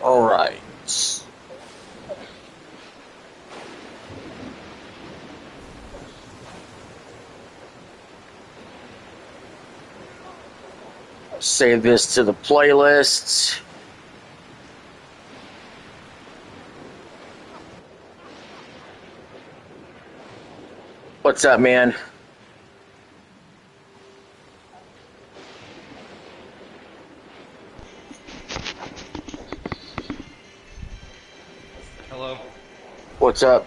All right. Save this to the playlist. What's up, man? Hello. What's up?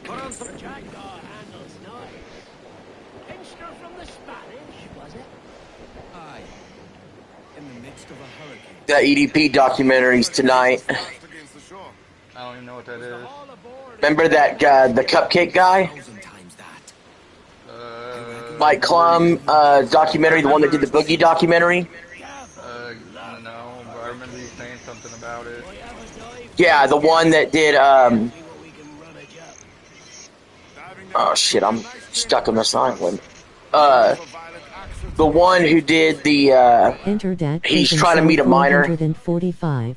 Put on some jackdaw handles nice. Pinched her from the Spanish, was it? Aye. In the midst of a hurricane. That EDP documentaries tonight. I don't even know what that is. Remember that guy, the cupcake guy? Mike Klum documentary, the one that did the Boogie documentary? No, but I remember you saying something about it. Yeah, the one that did, oh shit, I'm stuck on the sign one. The one who did the, he's trying to meet a minor. 445.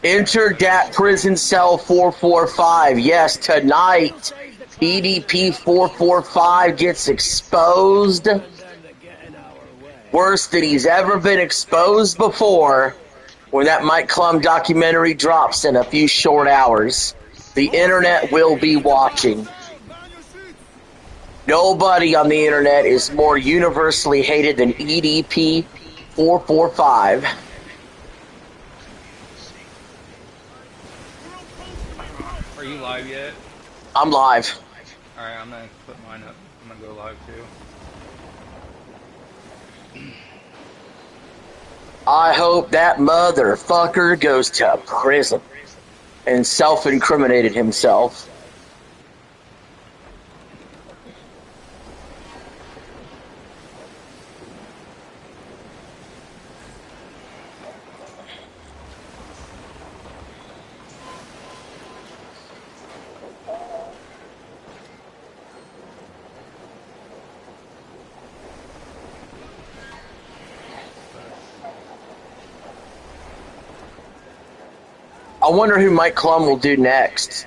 Enter Dat Prison Cell 445. Yes, tonight, EDP 445 gets exposed. Worse than he's ever been exposed before when that Mike Klum documentary drops in a few short hours. The internet will be watching. Nobody on the internet is more universally hated than EDP 445. Are you live yet? I'm live. Alright, I'm gonna put mine up. I'm gonna go live too. I hope that motherfucker goes to prison and self-incriminated himself. I wonder who Mike Klum will do next.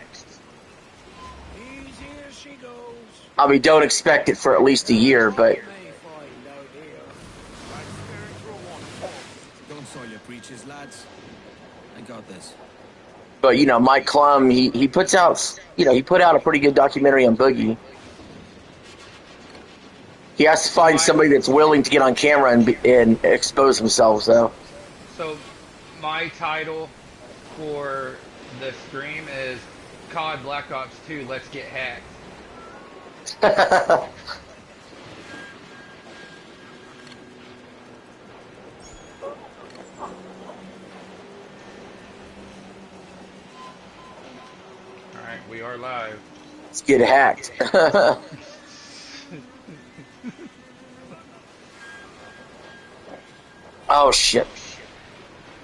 I mean, don't expect it for at least a year, but... Don't soil your breeches, lads. I got this. But, you know, Mike Klum, he puts out, you know, he put out a pretty good documentary on Boogie. He has to find somebody that's willing to get on camera and expose themselves, though. So, my title for the stream is COD Black Ops 2, Let's Get Hacked. Alright, we are live. Let's get hacked. Oh, shit.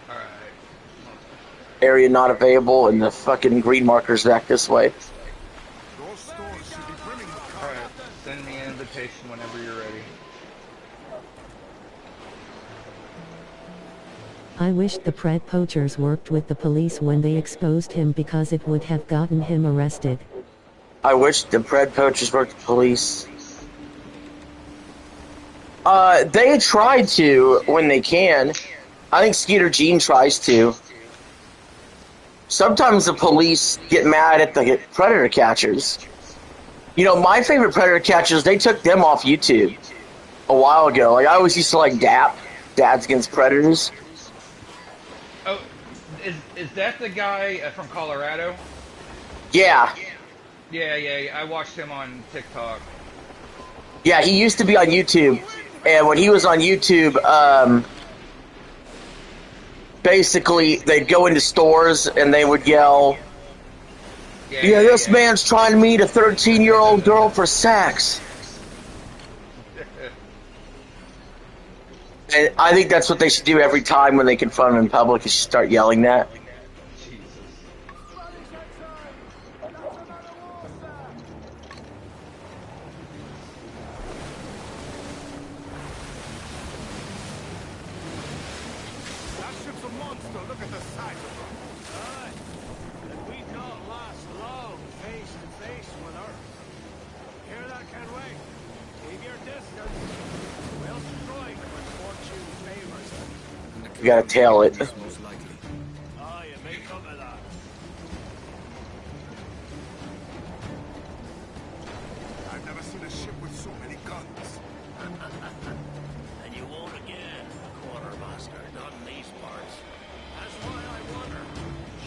Alright. Area not available, and the fucking green marker's back this way. Alright, send me an invitation whenever you're ready. I wished the Pred poachers worked with the police when they exposed him because it would have gotten him arrested. I wish the Pred poachers worked with the police. They try to when they can. I think Skeeter Jean tries to. Sometimes the police get mad at the predator catchers. You know, my favorite predator catchers, they took them off YouTube a while ago. Like, I always used to like DAP, Dads Against Predators. Oh, is that the guy from Colorado? Yeah. Yeah, I watched him on TikTok. Yeah, he used to be on YouTube. And when he was on YouTube, basically, they'd go into stores and they would yell, yeah, this man's trying to meet a 13-year-old girl for sex. And I think that's what they should do every time when they confront him in public, is start yelling that. monster. Look at the size of her. Aye. And we not last long face to face with her. Hear that, Kenway? Keep your distance. We'll strike when fortune favors us. You gotta tail it. Most likely. Aye, it may come to that. I've never seen a ship with so many guns. And you won't again, quartermaster, not in these parts. That's why I wonder.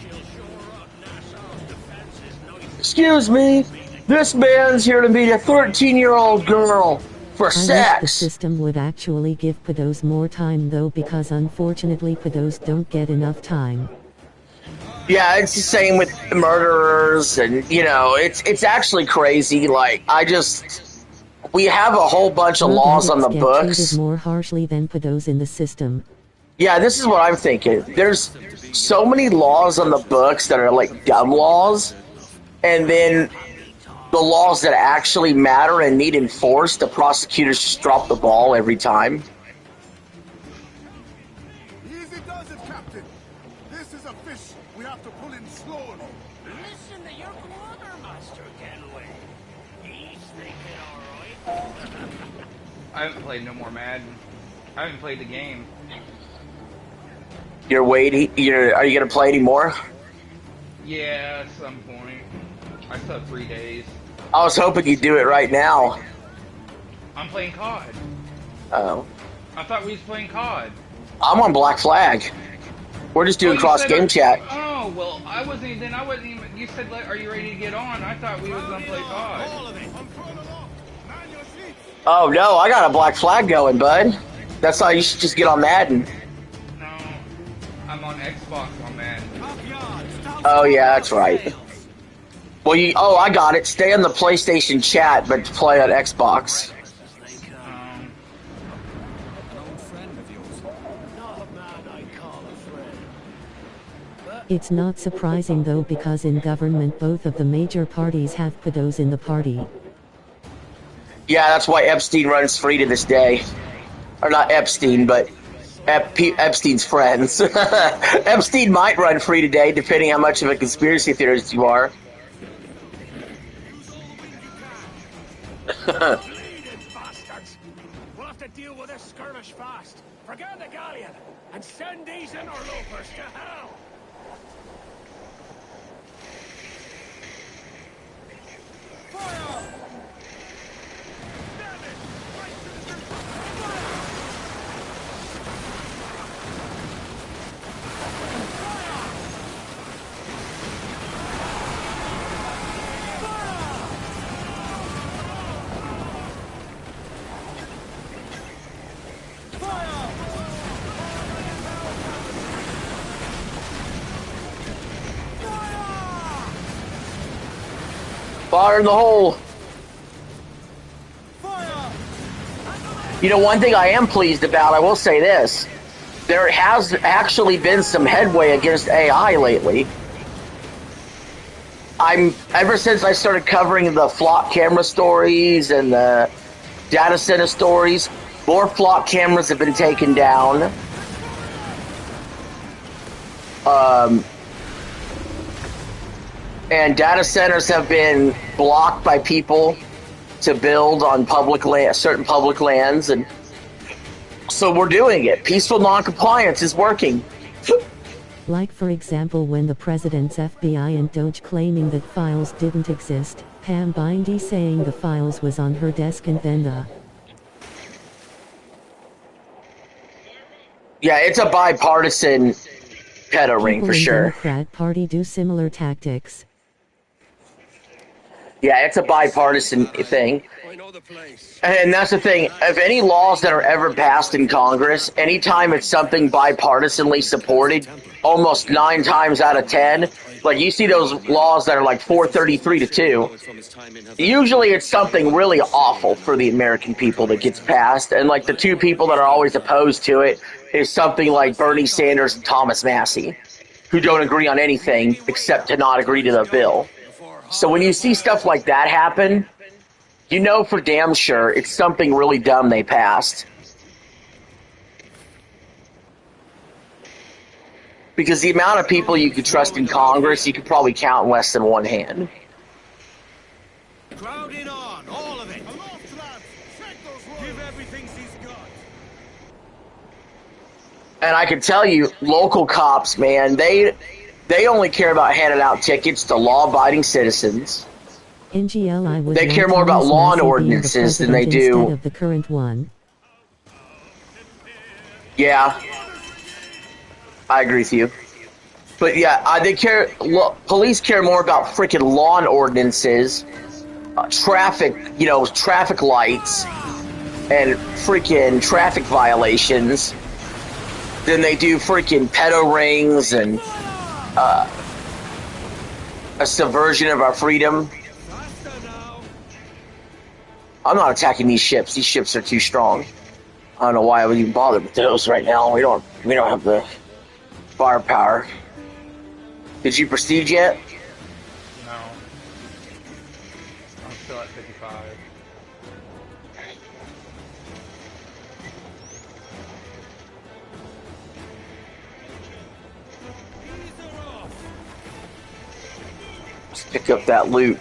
She'll shore up Nassau's defenses nice. Excuse me, this man's here to meet a 13-year-old girl for I wish the sex. system would actually give pedos more time though, because unfortunately pedos don't get enough time. Yeah, it's the same with murderers, and you know, it's actually crazy. Like, we have a whole bunch of Drug laws on the addicts get books. treated more harshly than pedos in the system. Yeah, this is what I'm thinking. There's so many laws on the books that are like dumb laws, and then the laws that actually matter and need enforced, the prosecutors just drop the ball every time. Easy does it, Captain. This is a fish. We have to pull in slowly. Listen to your quartermaster, Kenway. He's thinking all right. I haven't played no more Madden. I haven't played the game. Are you gonna play anymore? Yeah, at some point. I still have 3 days. I was hoping you'd do it right now. I'm playing COD. Oh. I thought we was playing COD. I'm on Black Flag. We're just doing you cross said game chat. Oh, well, I wasn't even, you said, are you ready to get on? I thought we was gonna play COD. All of it. I'm throwing along. Man your seats. Oh no, I got a Black Flag going, bud. That's how you should just get on Madden. No, I'm on Xbox on Madden. Oh yeah, that's right. Well, I got it. Stay on the PlayStation chat, but play on Xbox. Um, An old friend of yours. Not a man I call a friend. It's not surprising though, because in government both of the major parties have pedos in the party. Yeah, that's why Epstein runs free to this day. Or not Epstein, but Epstein's friends. Epstein might run free today, depending how much of a conspiracy theorist you are. Bleeding bastards! We'll have to deal with this skirmish fast. Forget the galleon, and send these interlopers to hell! Fire! Damn it! Right to the Fire in the hole. You know, one thing I am pleased about, I will say this. There has actually been some headway against AI lately. Ever since I started covering the flock camera stories and the data center stories, more flock cameras have been taken down. And data centers have been blocked by people to build on certain public lands, and so we're doing it. Peaceful non-compliance is working. Like for example when the president's FBI and Doge claiming that files didn't exist, Pam Bindy saying the files was on her desk, and then the Yeah, it's a bipartisan pedo ring people for in sure. Democrat Party do similar tactics. Yeah, it's a bipartisan thing. I know the place. And that's the thing. If any laws that are ever passed in Congress, anytime it's something bipartisanly supported, almost 9 times out of 10, like you see those laws that are like 433 to 2, usually it's something really awful for the American people that gets passed. And like the 2 people that are always opposed to it is something like Bernie Sanders and Thomas Massey, who don't agree on anything except to not agree to the bill. So when you see stuff like that happen, you know for damn sure it's something really dumb they passed. Because the amount of people you could trust in Congress, you could probably count in less than one hand. Crowd in on, all of it. Aloft, lads! Shake those Give royals! everything he's got. And I can tell you, local cops, man, they only care about handing out tickets to law-abiding citizens. NGLI would They want care more about Thomas law and Massey being the ordinances than they president do. instead of the current one. Yeah, I agree with you. But yeah, they care. Police care more about freaking law and ordinances, traffic, traffic lights, and freaking traffic violations than they do freaking pedo rings and a subversion of our freedom. Faster now. I'm not attacking these ships. These ships are too strong. I don't know why I would even bother with those right now. We don't have the firepower. Did you proceed yet? No. I'm still at 55. These are off. Let's pick up that loot.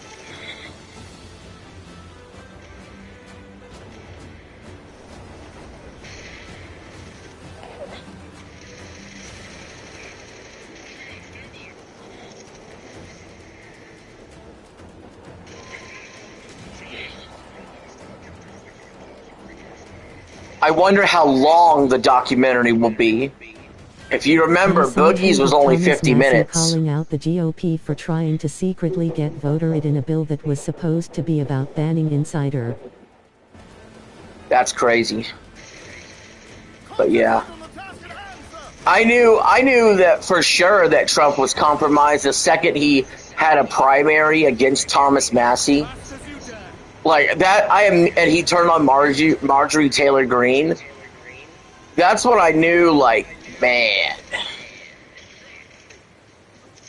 I wonder how long the documentary will be. If you remember, And some Boogie's was of only Thomas 50 Massey minutes. calling out the GOP for trying to secretly get voted in a bill that was supposed to be about banning insider. That's crazy. But yeah. On the task at hand, sir! I knew that for sure that Trump was compromised the second he had a primary against Thomas Massey. Fast as you dare. Like that, and he turned on Marjorie Taylor Greene. That's when I knew, like, man.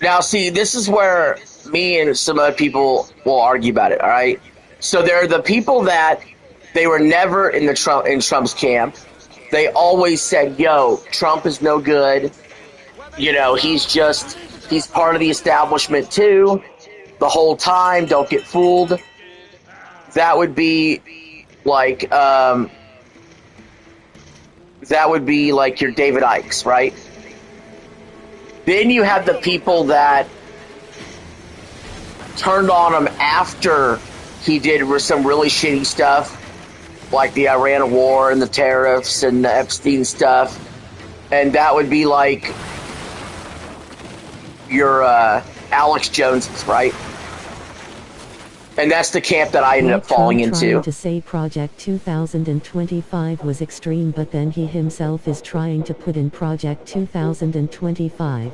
Now, see, this is where me and some other people will argue about it. All right, so there are the people that they were never in Trump's camp. They always said, "Yo, Trump is no good. He's part of the establishment too. The whole time, don't get fooled." That would be like your David Ikes, right? Then you have the people that turned on him after he did some really shitty stuff, like the Iran war and the tariffs and the Epstein stuff, and that would be like your Alex Joneses, right? And that's the camp that I ended up falling Trump into. trying to say Project 2025 was extreme, but then he himself is trying to put in Project 2025.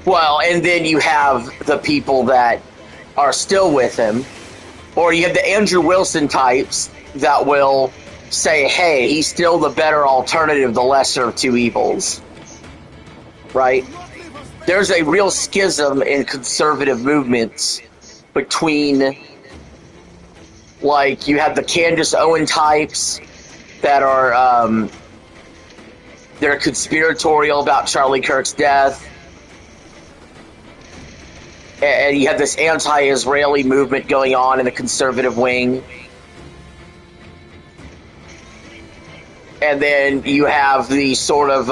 Well, and then you have the people that are still with him, or you have the Andrew Wilson types that will say, hey, he's still the better alternative, the lesser of two evils. Right? There's a real schism in conservative movements between, like, you have the Candace Owen types that are, they're conspiratorial about Charlie Kirk's death. And you have this anti-Israeli movement going on in the conservative wing. And then you have the sort of,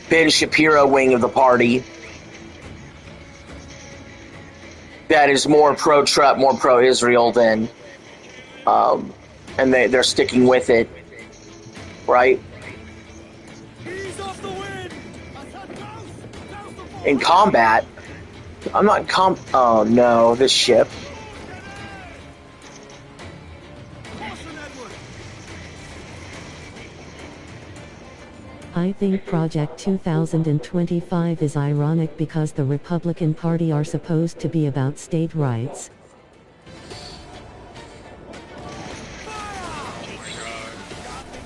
Ben Shapiro wing of the party that is more pro-Trump, more pro-Israel than, and they're sticking with it, right? Ease off the wind. In combat, I'm not oh no, this ship. I think Project 2025 is ironic because the Republican Party are supposed to be about state rights.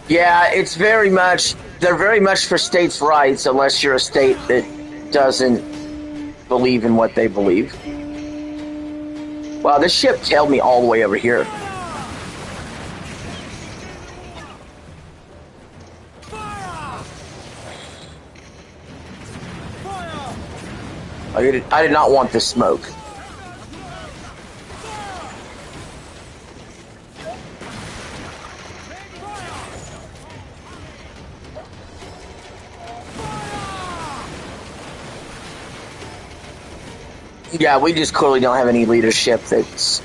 Yeah, it's very much, they're very much for states' rights unless you're a state that doesn't believe in what they believe. Wow, this ship tailed me all the way over here. I did not want this smoke. Yeah, we just clearly don't have any leadership that's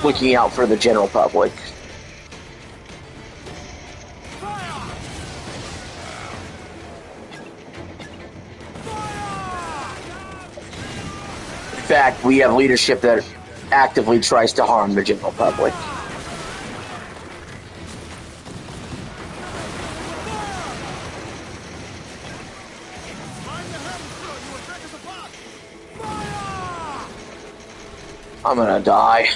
looking out for the general public. In fact, we have leadership that actively tries to harm the general public. I'm gonna die.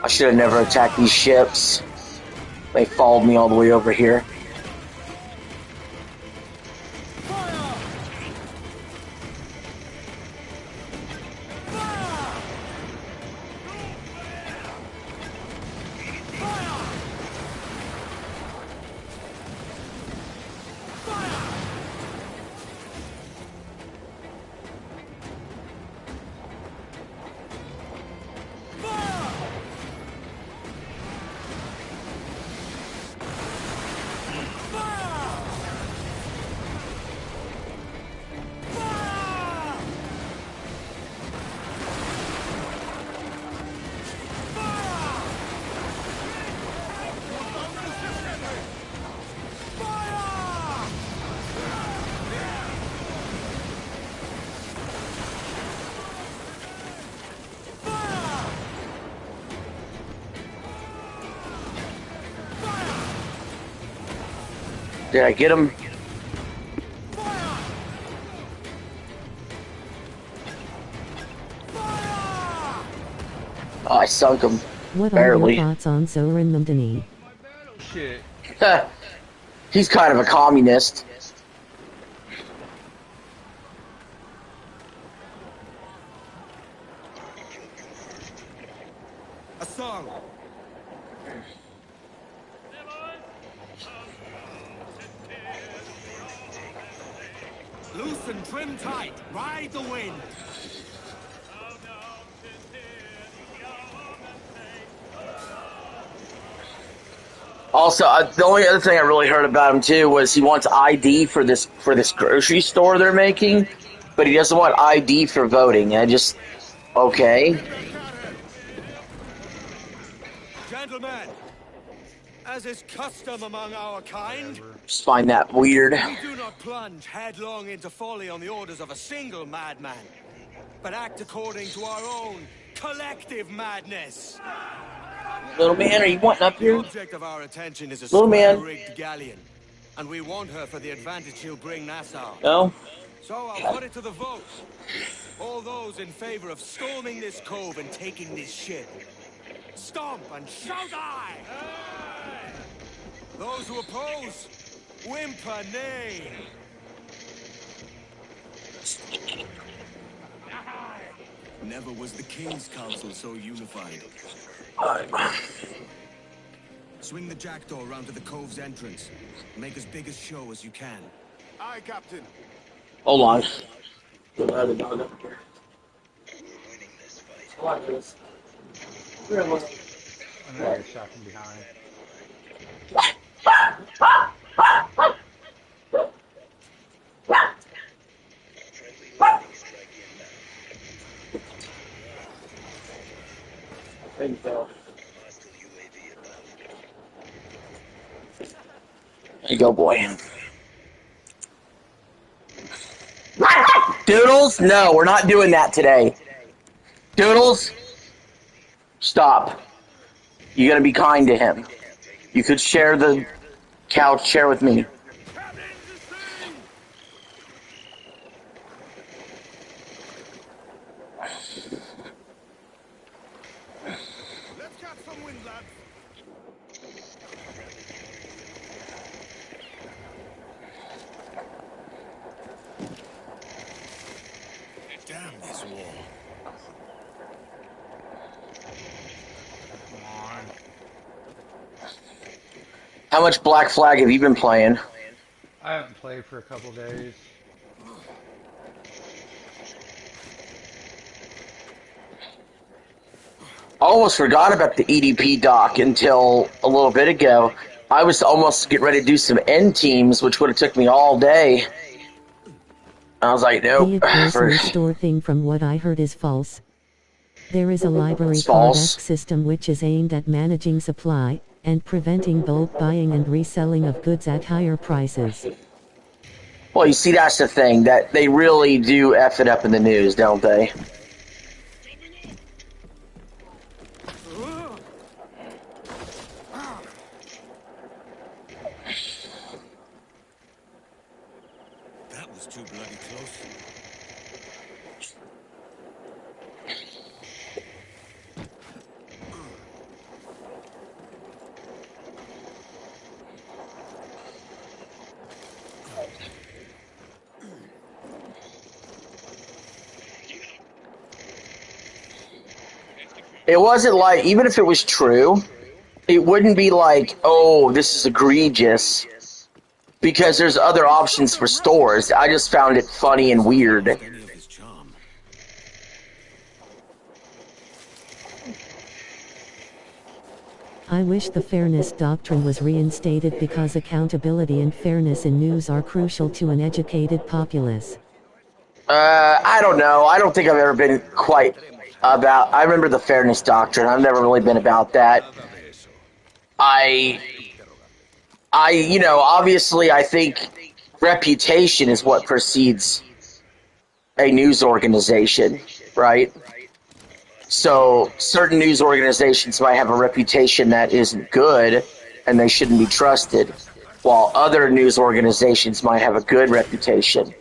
I should have never attacked these ships. They followed me all the way over here. Did I get him? Oh, I sunk him. What Barely. are your thoughts on Zoran Mumdani? My battle shit. He's kind of a communist. A song. Loosen, trim tight, ride the wind. Also, the only other thing I really heard about him too was he wants ID for this grocery store they're making, but he doesn't want ID for voting. I just okay. Gentlemen, as is custom among our kind, Just find that weird. we do not plunge headlong into folly on the orders of a single madman, but act according to our own collective madness. Little man, are you wanting up The here? object of our attention is a Little man. square-rigged galleon, and we want her for the advantage she'll bring Nassau. No? So I'll put it to the vote. All those in favor of storming this cove and taking this ship, stomp and shout aye! Those who oppose, whimper nay. Never was the King's Council so unified. Swing the jackdaw round to the cove's entrance. Make as big a show as you can. Aye, Captain. Hold on. I'm gonna get shot from behind. There you go, boy. Doodles? No, we're not doing that today. Doodles? Stop. You gotta be kind to him. You could share the couch chair with me. Let's catch some wind, lads. Damn this war. Come on. How much Black Flag have you been playing? I haven't played for a couple days. almost forgot about the EDP doc until a little bit ago. I was almost getting ready to do some end teams, which would have took me all day. I was like, nope. The grocery store thing from what I heard is false. There is a library It's false. card-esque system which is aimed at managing supply, and preventing bulk buying and reselling of goods at higher prices. Well, you see, that's the thing, that they really do F it up in the news, don't they? That was too bloody close. It wasn't like, even if it was true, it wouldn't be like, oh, this is egregious, because there's other options for stores. I just found it funny and weird. Any of his charm. I wish the fairness doctrine was reinstated because accountability and fairness in news are crucial to an educated populace. I don't know. I don't think I've ever been quite about... I remember the fairness doctrine. I've never really been about that. You know, obviously I think reputation is what precedes a news organization, right? So certain news organizations might have a reputation that isn't good and they shouldn't be trusted, while other news organizations might have a good reputation.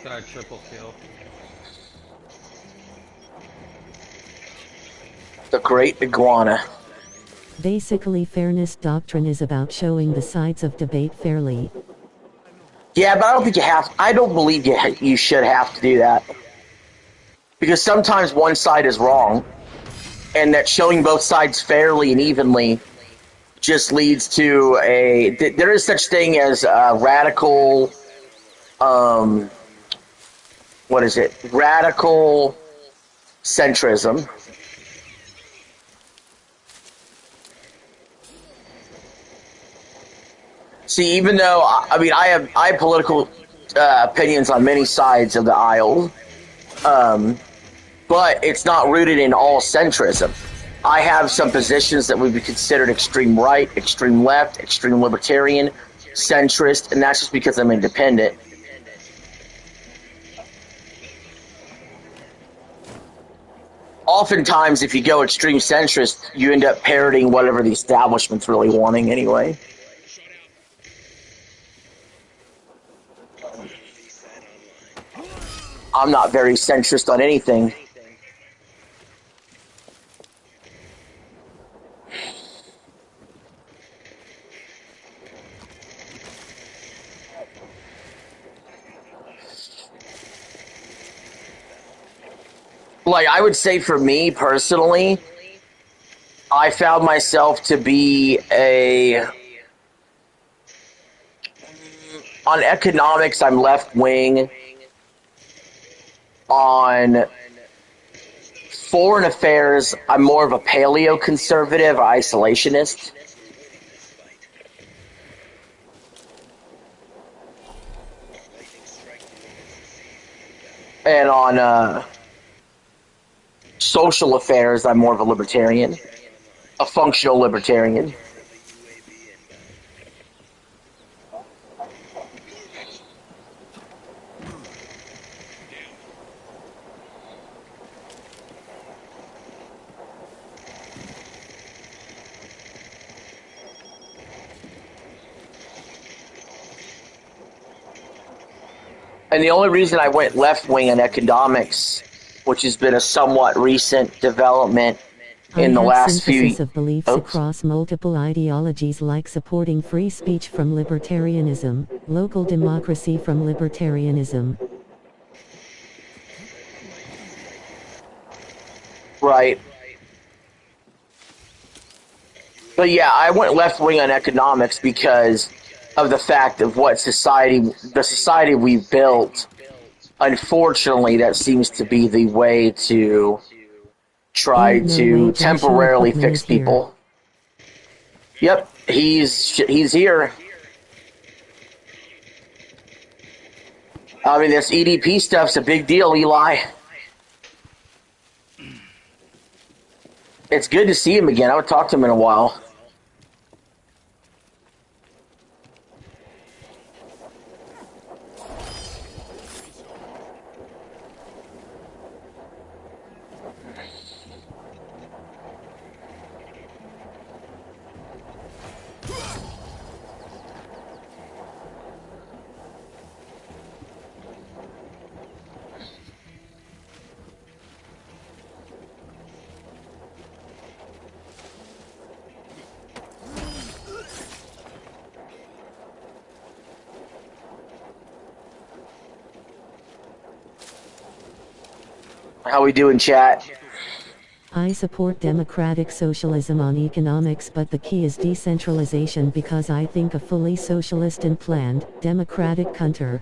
Got a triple kill. The Great Iguana. Basically, fairness doctrine is about showing the sides of debate fairly. Yeah, but I don't think you have... I don't believe you should have to do that. Because sometimes one side is wrong, and that showing both sides fairly and evenly just leads to a... There is such thing as radical... what is it? Radical centrism. See, even though, I mean, I have political opinions on many sides of the aisle, but it's not rooted in all centrism. I have some positions that would be considered extreme right, extreme left, extreme libertarian, centrist, and that's just because I'm independent. Oftentimes, if you go extreme centrist, you end up parroting whatever the establishment's really wanting anyway. I'm not very centrist on anything. Like, I would say for me personally, I found myself to be on economics, I'm left wing. On foreign affairs, I'm more of a paleo-conservative, isolationist. And on social affairs, I'm more of a libertarian, a functional libertarian. And the only reason I went left-wing in economics, which has been a somewhat recent development in the last few years. Of beliefs across multiple ideologies, like supporting free speech from libertarianism, local democracy from libertarianism. Right. But yeah, I went left wing on economics because of the fact of what the society we've built. Unfortunately, that seems to be the way to try Ain't no way to Joshua temporarily Putman fix is here. people. Yep, he's here. I mean, this EDP stuff's a big deal, Eli. It's good to see him again. I haven't talked to him in a while. How we doing, chat? I support democratic socialism on economics, but the key is decentralization because I think a fully socialist and planned, democratic country.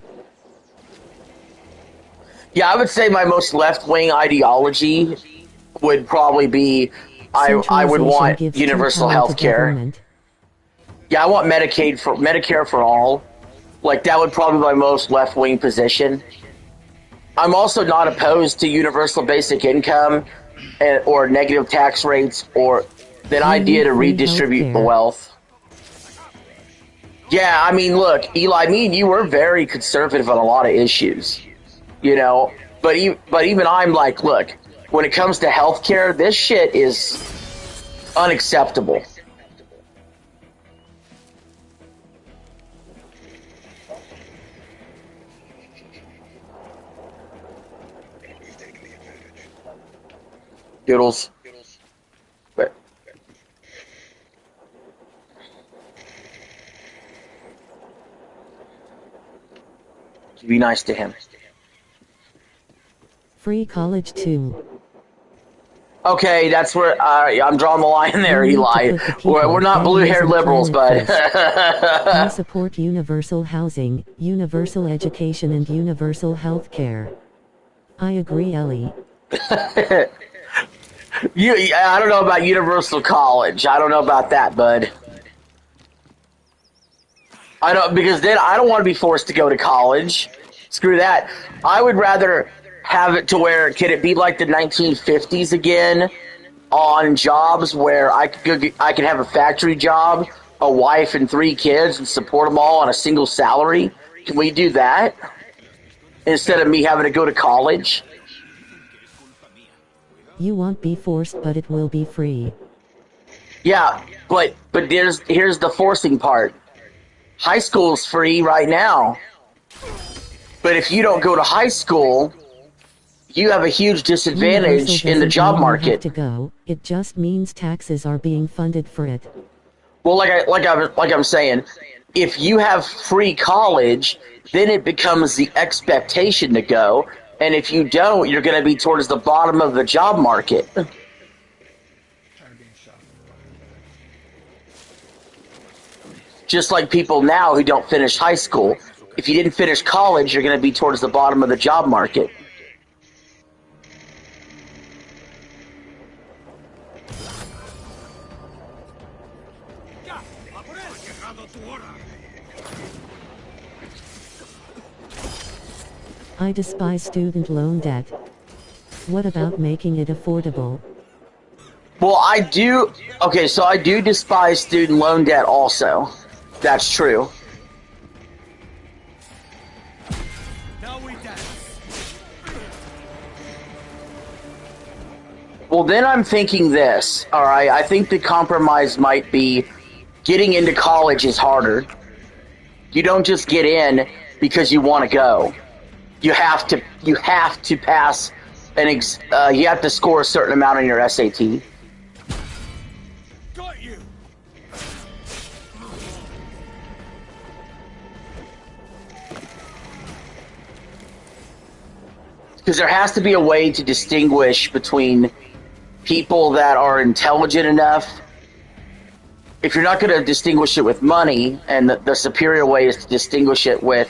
Yeah, I would say my most left-wing ideology would probably be I would Centralization want gives universal true power to health care. government. Yeah, I want Medicare for all. Like that would probably be my most left-wing position. I'm also not opposed to universal basic income or negative tax rates or the We idea need to free redistribute the healthcare. wealth. Yeah, I mean, look, Eli, me and you were very conservative on a lot of issues, you know. But even I'm like, look, when it comes to healthcare, this shit is unacceptable. Doodles. But be nice to him. Free college too. Okay, that's where I'm drawing the line there, We need to Eli. put the people, We're not blue-haired families, and liberals, bud. planet I support universal housing, universal education, and universal health care. I agree, Ellie. I don't know about universal college. I don't know about that, bud. I don't because then I don't want to be forced to go to college. Screw that. I would rather have it to where can it be like the 1950s again on jobs where I could have a factory job, a wife and 3 kids, and support them all on a single salary. Can we do that instead of me having to go to college? You won't be forced, but it will be free. Yeah, but here's the forcing part. High school's free right now. But if you don't go to high school, you have a huge disadvantage in the job market. You have to go. It just means taxes are being funded for it. Well, like I'm saying, if you have free college, then it becomes the expectation to go, and if you don't, you're going to be towards the bottom of the job market. Just like people now who don't finish high school. If you didn't finish college, you're going to be towards the bottom of the job market. I despise student loan debt. What about making it affordable? Well, I do. Okay, so I do despise student loan debt also. That's true. Well, then I'm thinking this. All right, I think the compromise might be getting into college is harder. You don't just get in because you want to go. You have to pass you have to score a certain amount on your SAT. Got you. Because there has to be a way to distinguish between people that are intelligent enough if you're not going to distinguish it with money, and the superior way is to distinguish it with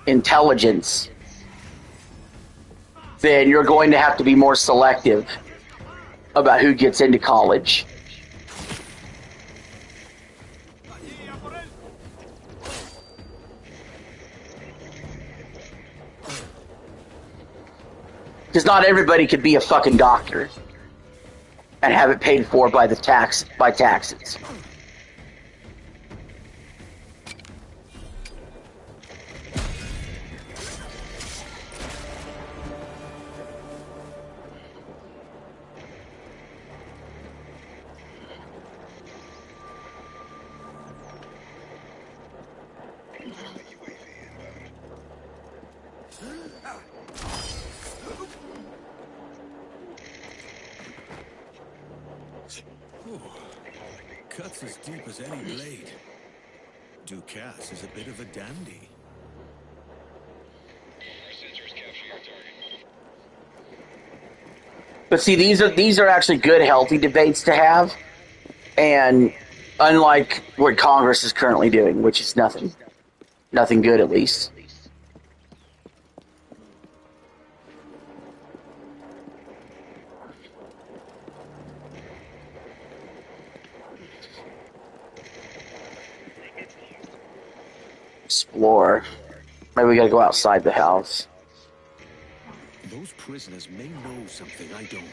intelligence, then you're going to have to be more selective about who gets into college. Because not everybody could be a fucking doctor and have it paid for by taxes. Cuts as deep as any blade. Ducasse is a bit of a dandy. But see, these are actually good, healthy debates to have, and unlike what Congress is currently doing, which is nothing good at least. Explore. Maybe we gotta go outside the house. Those prisoners may know something I don't.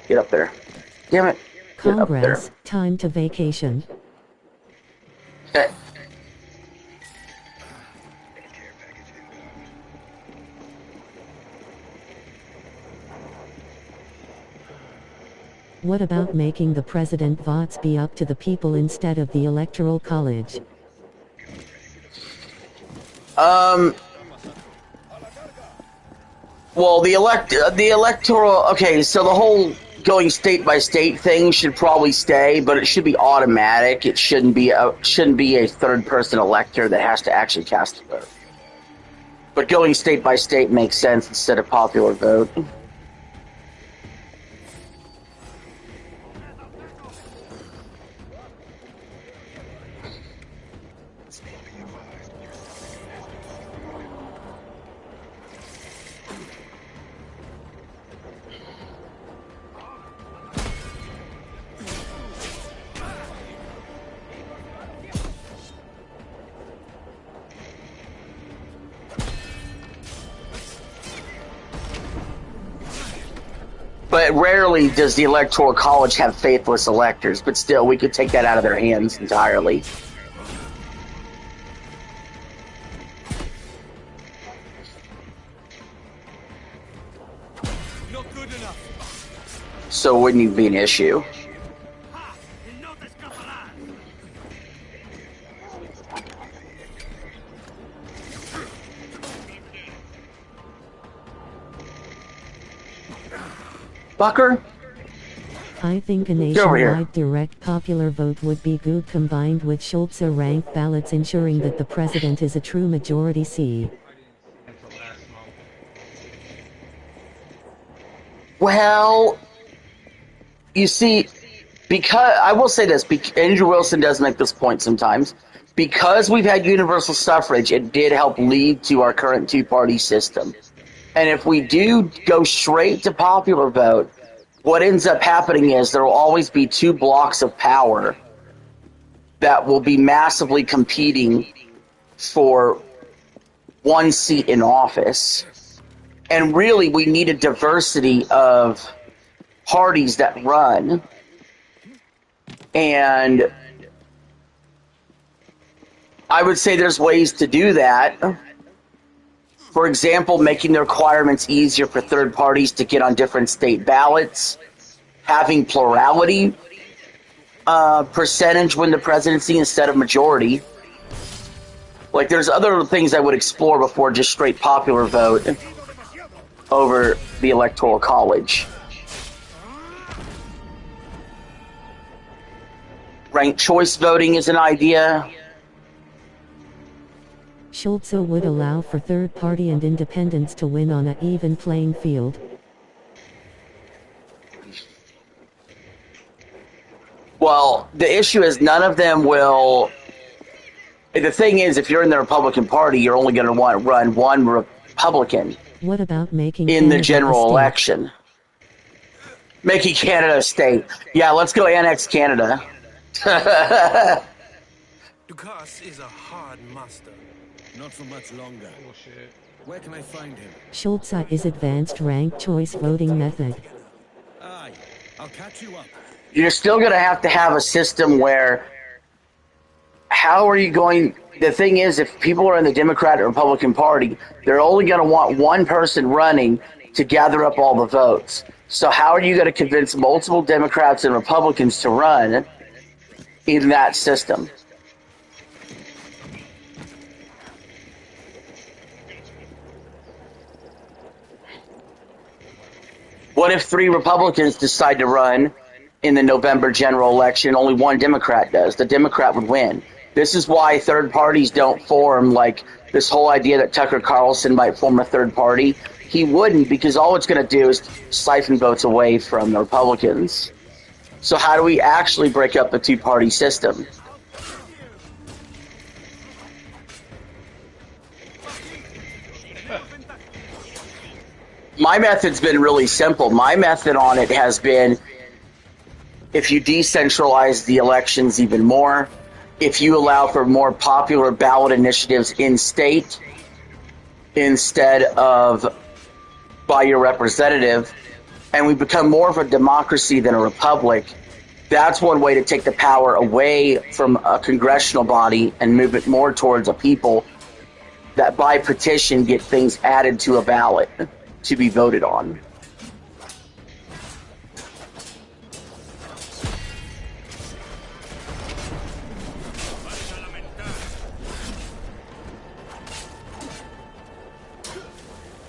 Get up there. Damn it. Get up there. Congress, time to vacation. Okay. What about making the president votes be up to the people instead of the electoral college? Well, the electoral. Okay, so the whole going state by state thing should probably stay, but it should be automatic. It shouldn't be a third person elector that has to actually cast a vote. But going state by state makes sense instead of popular vote. But rarely does the Electoral College have faithless electors, but still, we could take that out of their hands entirely. Not good enough. So it wouldn't even be an issue. Bucker? I think a over here. nationwide direct popular vote would be good combined with Schultz ranked ballots ensuring that the president is a true majority C. Well, you see, because I will say this, Andrew Wilson does make this point sometimes. Because we've had universal suffrage, it did help lead to our current two-party system. And if we do go straight to popular vote, what ends up happening is there will always be two blocks of power that will be massively competing for one seat in office. And really, we need a diversity of parties that run. And I would say there's ways to do that. For example, making the requirements easier for third parties to get on different state ballots, having plurality percentage win the presidency instead of majority. Like, there's other things I would explore before just straight popular vote over the Electoral College. Ranked choice voting is an idea. Schultz would allow for third party and independents to win on an even playing field. Well, the issue is none of them will. The thing is, if you're in the Republican Party, you're only going to want to run one Republican What about making in the Canada a general state? election. Making Canada a state. Yeah, let's go annex Canada. Dukas is a hard master. Not for much longer. Bullshit. Where can I find him? Schulza is advanced ranked choice voting method. Aye, I'll catch you up. You're still going to have a system where. How are you going? The thing is, if people are in the Democrat or Republican Party, they're only going to want one person running to gather up all the votes. So how are you going to convince multiple Democrats and Republicans to run in that system? What if 3 Republicans decide to run in the November general election? Only one Democrat does. The Democrat would win. This is why third parties don't form, like this whole idea that Tucker Carlson might form a third party. He wouldn't, because all it's going to do is siphon votes away from the Republicans. So how do we actually break up the two-party system? My method's been really simple. My method on it has been, if you decentralize the elections even more, if you allow for more popular ballot initiatives in state instead of by your representative, and we become more of a democracy than a republic, that's one way to take the power away from a congressional body and move it more towards a people that by petition get things added to a ballot to be voted on.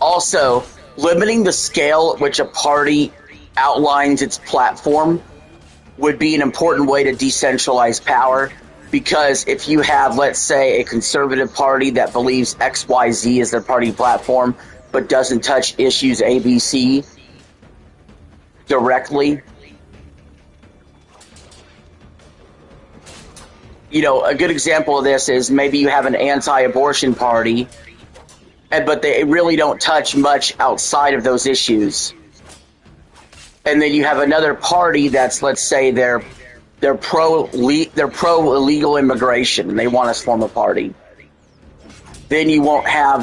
Also, limiting the scale at which a party outlines its platform would be an important way to decentralize power, because if you have, let's say, a conservative party that believes XYZ is their party platform but doesn't touch issues ABC directly, you know, a good example of this is maybe you have an anti-abortion party, but they really don't touch much outside of those issues. And then you have another party that's, let's say, they're pro illegal immigration, and they want to form a party. Then you won't have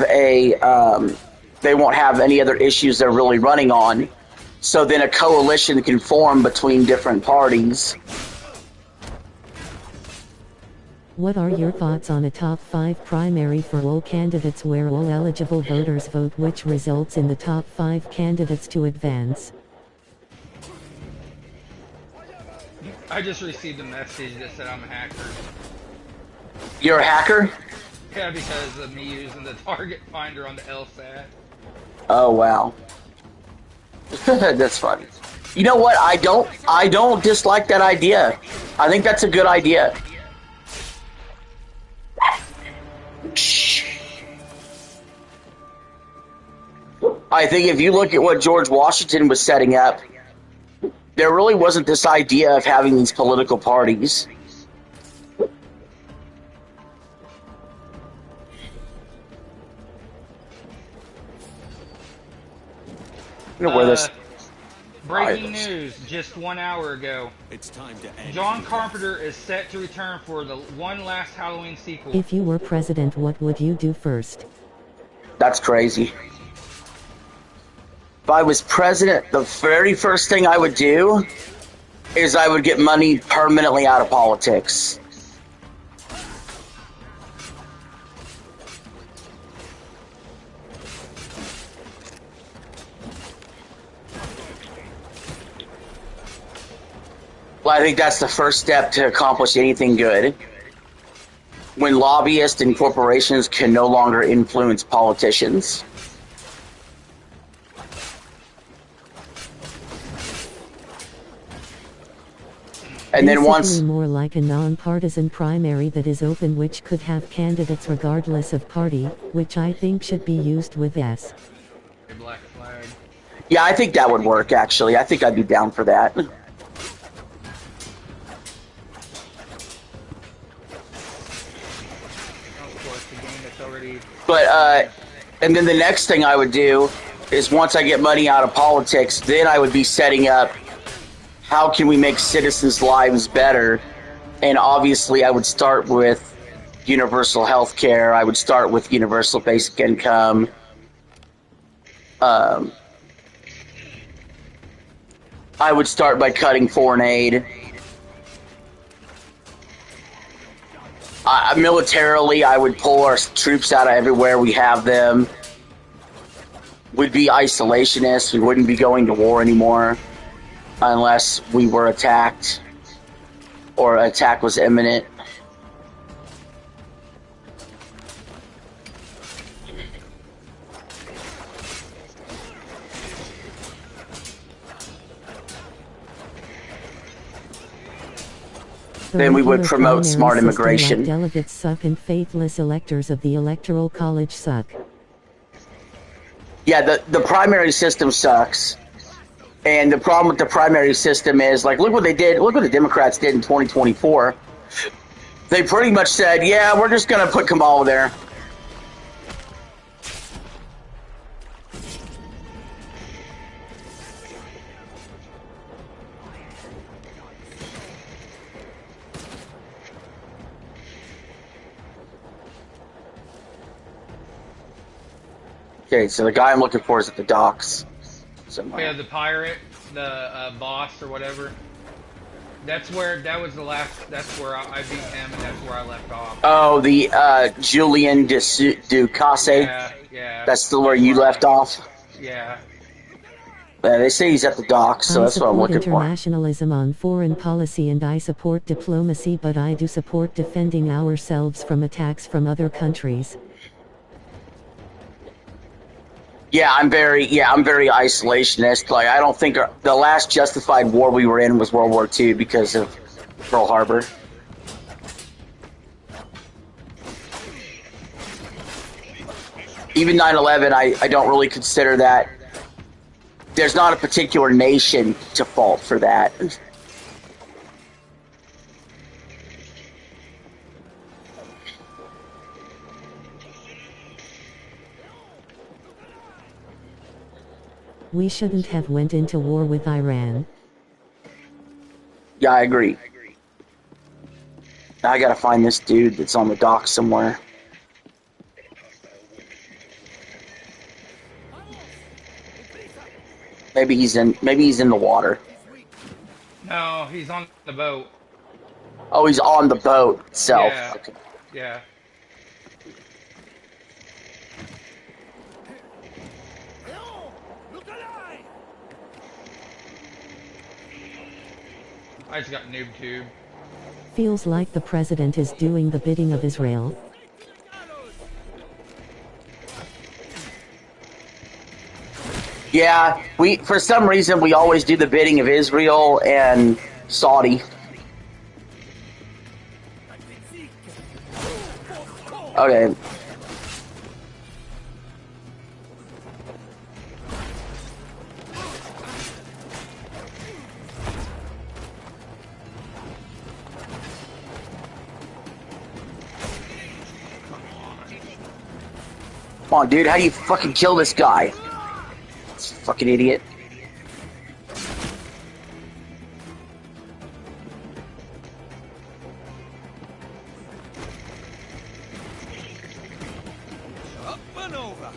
they won't have any other issues they're really running on. So then a coalition can form between different parties. What are your thoughts on a top 5 primary for all candidates where all eligible voters vote, which results in the top 5 candidates to advance? I just received a message that said I'm a hacker. You're a hacker? Yeah, because of me using the target finder on the LSAT. Oh wow. That's funny. You know what? I don't dislike that idea. I think that's a good idea. I think if you look at what George Washington was setting up, there really wasn't this idea of having these political parties. You know where this. Breaking news just 1 hour ago. It's time to end. John Carpenter is set to return for the one last Halloween sequel. If you were president, what would you do first? That's crazy. If I was president, the very first thing I would do is I would get money permanently out of politics. Well, I think that's the first step to accomplish anything good. When lobbyists and corporations can no longer influence politicians. And then once more like a non-partisan primary that is open, which could have candidates regardless of party, which I think should be used with S. Black flag. Yeah, I think that would work, actually. I think I'd be down for that. it's already. But and then the next thing I would do is once I get money out of politics, then I would be setting up how can we make citizens' lives better. And obviously, I would start with universal health care. I would start with universal basic income. Um, I would start by cutting foreign aid. Militarily, I would pull our troops out of everywhere we have them. We'd be isolationists. We wouldn't be going to war anymore unless we were attacked or an attack was imminent. Then we would promote smart immigration. Like delegates suck and faithless electors of the Electoral College suck. Yeah, the primary system sucks. And the problem with the primary system is, like, look what they did. Look what the Democrats did in 2024. They pretty much said, yeah, we're just going to put Kamala there. Okay, so the guy I'm looking for is at the docks. Oh, yeah, the pirate, the boss or whatever. That was the last. That's where I beat him, and that's where I left off. Oh, the Julian Ducasse. Yeah. That's still where you left off. Yeah. They say he's at the docks, so that's what I'm looking for. I support internationalism on foreign policy and I support diplomacy, but I do support defending ourselves from attacks from other countries. Yeah, I'm very isolationist. Like, I don't think the last justified war we were in was World War II because of Pearl Harbor. Even 9/11, I don't really consider that. There's not a particular nation to fault for that. We shouldn't have went into war with Iran. Yeah, I agree. Now I gotta find this dude that's on the dock somewhere. Maybe he's in the water. No, he's on the boat. Oh, he's on the boat itself. Yeah. Okay. Yeah. I just got noob tube. Feels like the president is doing the bidding of Israel. Yeah, for some reason we always do the bidding of Israel and Saudi. Okay. Come on, dude, how do you fucking kill this guy? Fucking idiot. Up and over.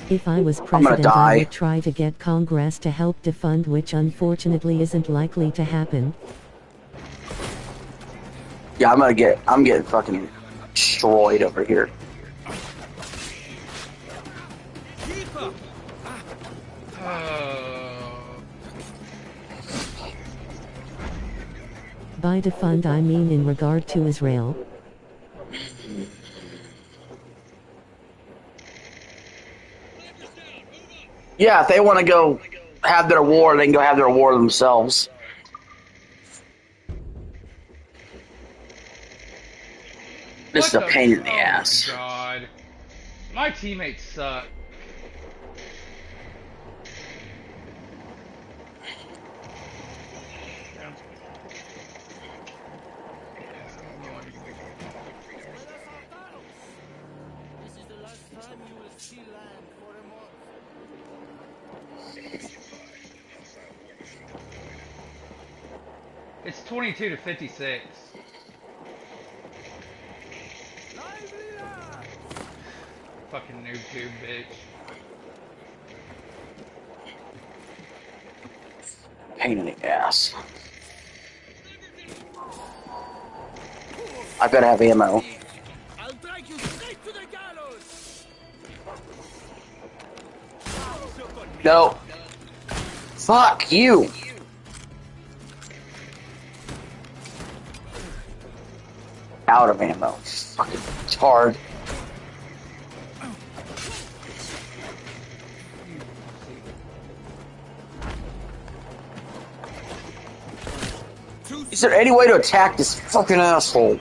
If I was president, I would try to get Congress to help defund, which unfortunately isn't likely to happen. Yeah, I'm getting fucking destroyed over here. By defund, I mean in regard to Israel. Yeah, if they want to go have their war, they can go have their war themselves. This is a pain in the ass. Oh my god. My teammates suck. It's 22 to 56. Fucking noob tube, bitch. Pain in the ass. I better have ammo. I'll drag you straight to the gallows. No. Fuck you. Out of ammo. Fucking retard. Is there any way to attack this fucking asshole?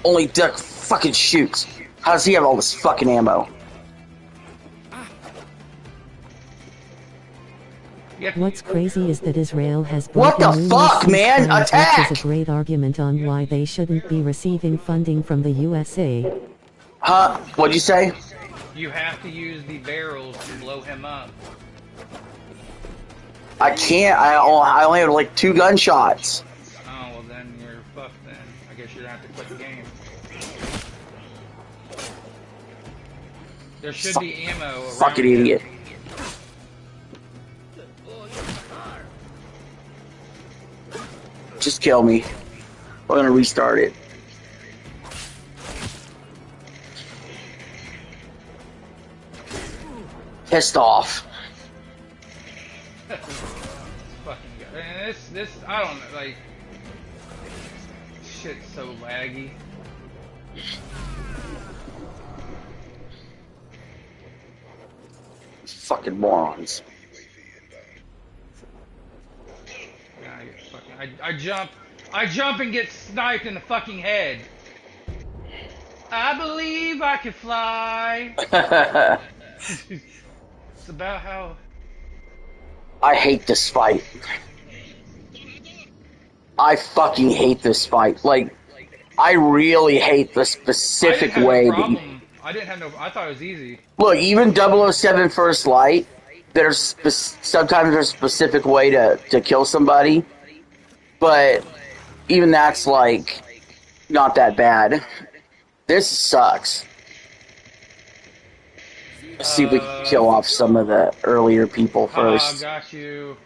Only duck fucking shoots. How does he have all this fucking ammo? What's crazy is that Israel has What broken the fuck, numerous man? ceasefires, Attack! which is a great argument on why they shouldn't be receiving funding from the USA. Huh? What'd you say? You have to use the barrels to blow him up. I can't. I only have like 2 gunshots. Oh, well then you're fucked then. I guess you're gonna have to quit the game. There should be ammo around Fucking him. idiot. Just kill me. We're gonna restart it. Pissed off. Fucking guy. And this, I don't know, like, shit's so laggy. Fucking morons. Yeah, I get fucking, I jump and get sniped in the fucking head. I believe I can fly. It's about how. I hate this fight. I fucking hate this fight. Like, I really hate the specific way that you... I didn't have no. I thought it was easy. Look, even 007 First Light, sometimes there's a specific way to kill somebody, but even that's, like, not that bad. This sucks. Let's see if we can kill off some of the earlier people first. Got you.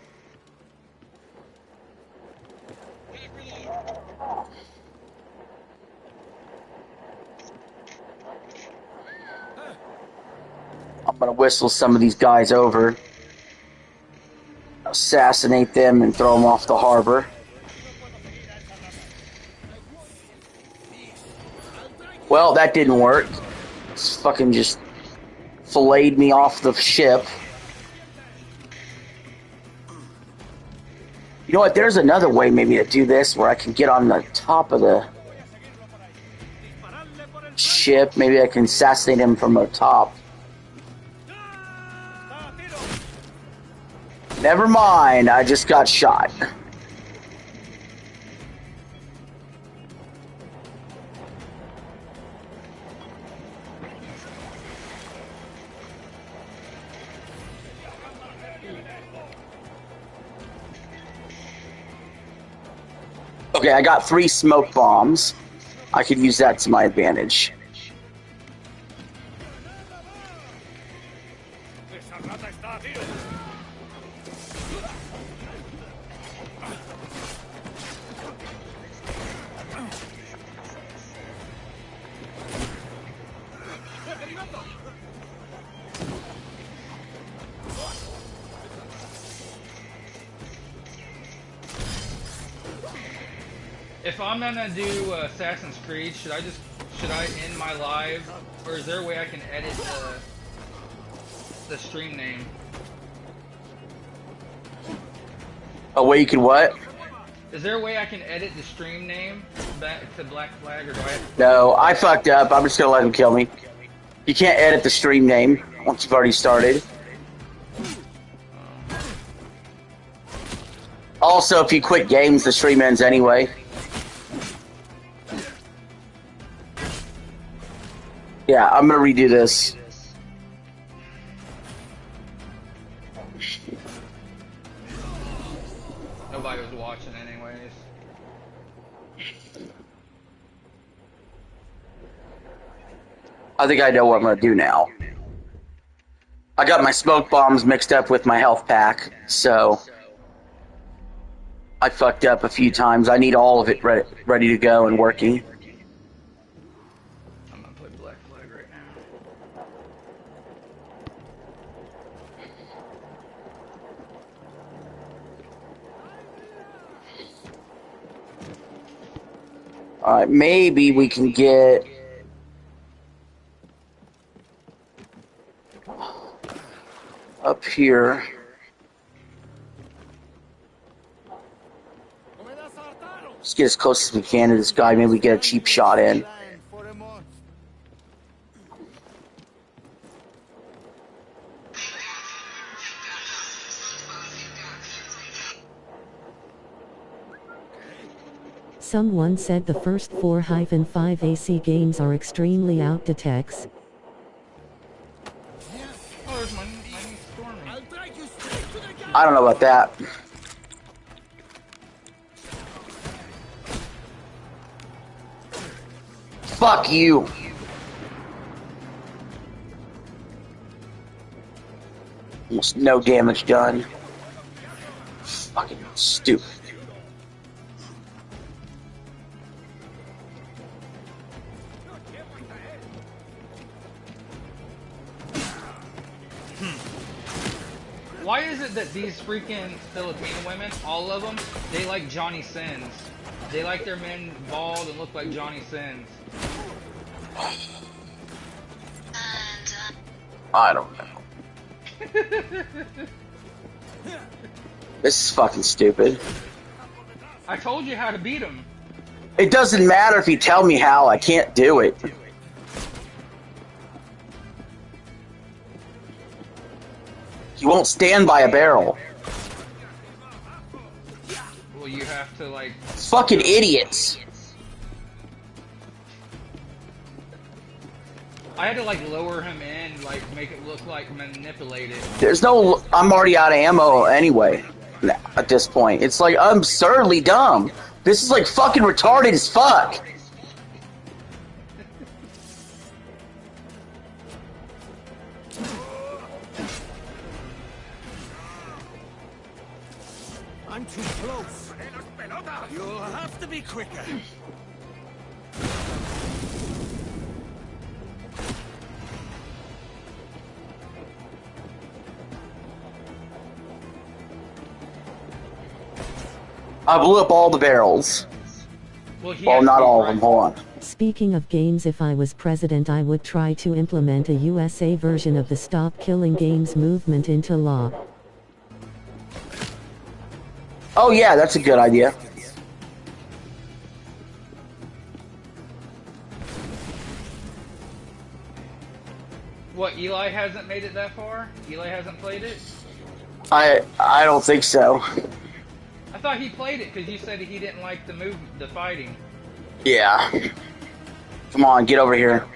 I'm gonna whistle some of these guys over, assassinate them, and throw them off the harbor. Well, that didn't work. It's fucking just filleted me off the ship. You know what? There's another way maybe to do this where I can get on the top of the ship. Maybe I can assassinate him from the top. Never mind, I just got shot. Okay, I got 3 smoke bombs. I could use that to my advantage. If I'm gonna do Assassin's Creed, should I end my live, or is there a way I can edit the stream name? A way you can what? Is there a way I can edit the stream name back to Black Flag, or do I have to... No, I fucked up. I'm just gonna let him kill me. You can't edit the stream name once you've already started. Also, if you quit games, the stream ends anyway. Yeah, I'm gonna redo this. I think I know what I'm gonna do now. I got my smoke bombs mixed up with my health pack, so I fucked up a few times. I need all of it ready to go and working. I'm gonna play Black Flag right now. Alright, maybe we can get... up here. Let's get as close as we can to this guy. Maybe we get a cheap shot in. Someone said the first 4-5 AC games are extremely out to text. Oh, there's my new Stormy. I don't know about that. Fuck you. Almost no damage done. Fucking stupid. Why is it that these freaking Filipino women, all of them, they like Johnny Sins? They like their men bald and look like Johnny Sins. I don't know. This is fucking stupid. I told you how to beat them. It doesn't matter if you tell me how, I can't do it. You won't stand by a barrel. Well, you have to, like... Fucking idiots. I had to, like, lower him in, like, make it look like manipulated. There's no... I'm already out of ammo anyway. At this point. It's, like, absurdly dumb. This is, like, fucking retarded as fuck. I'm too close. You'll have to be quicker. I blew up all the barrels. Well, not all of them. Hold on. Speaking of games, if I was president, I would try to implement a USA version of the Stop Killing Games movement into law. Oh yeah, that's a good idea. What, Eli hasn't made it that far? Eli hasn't played it? I don't think so. I thought he played it because you said he didn't like the fighting. Yeah. Come on, get over here.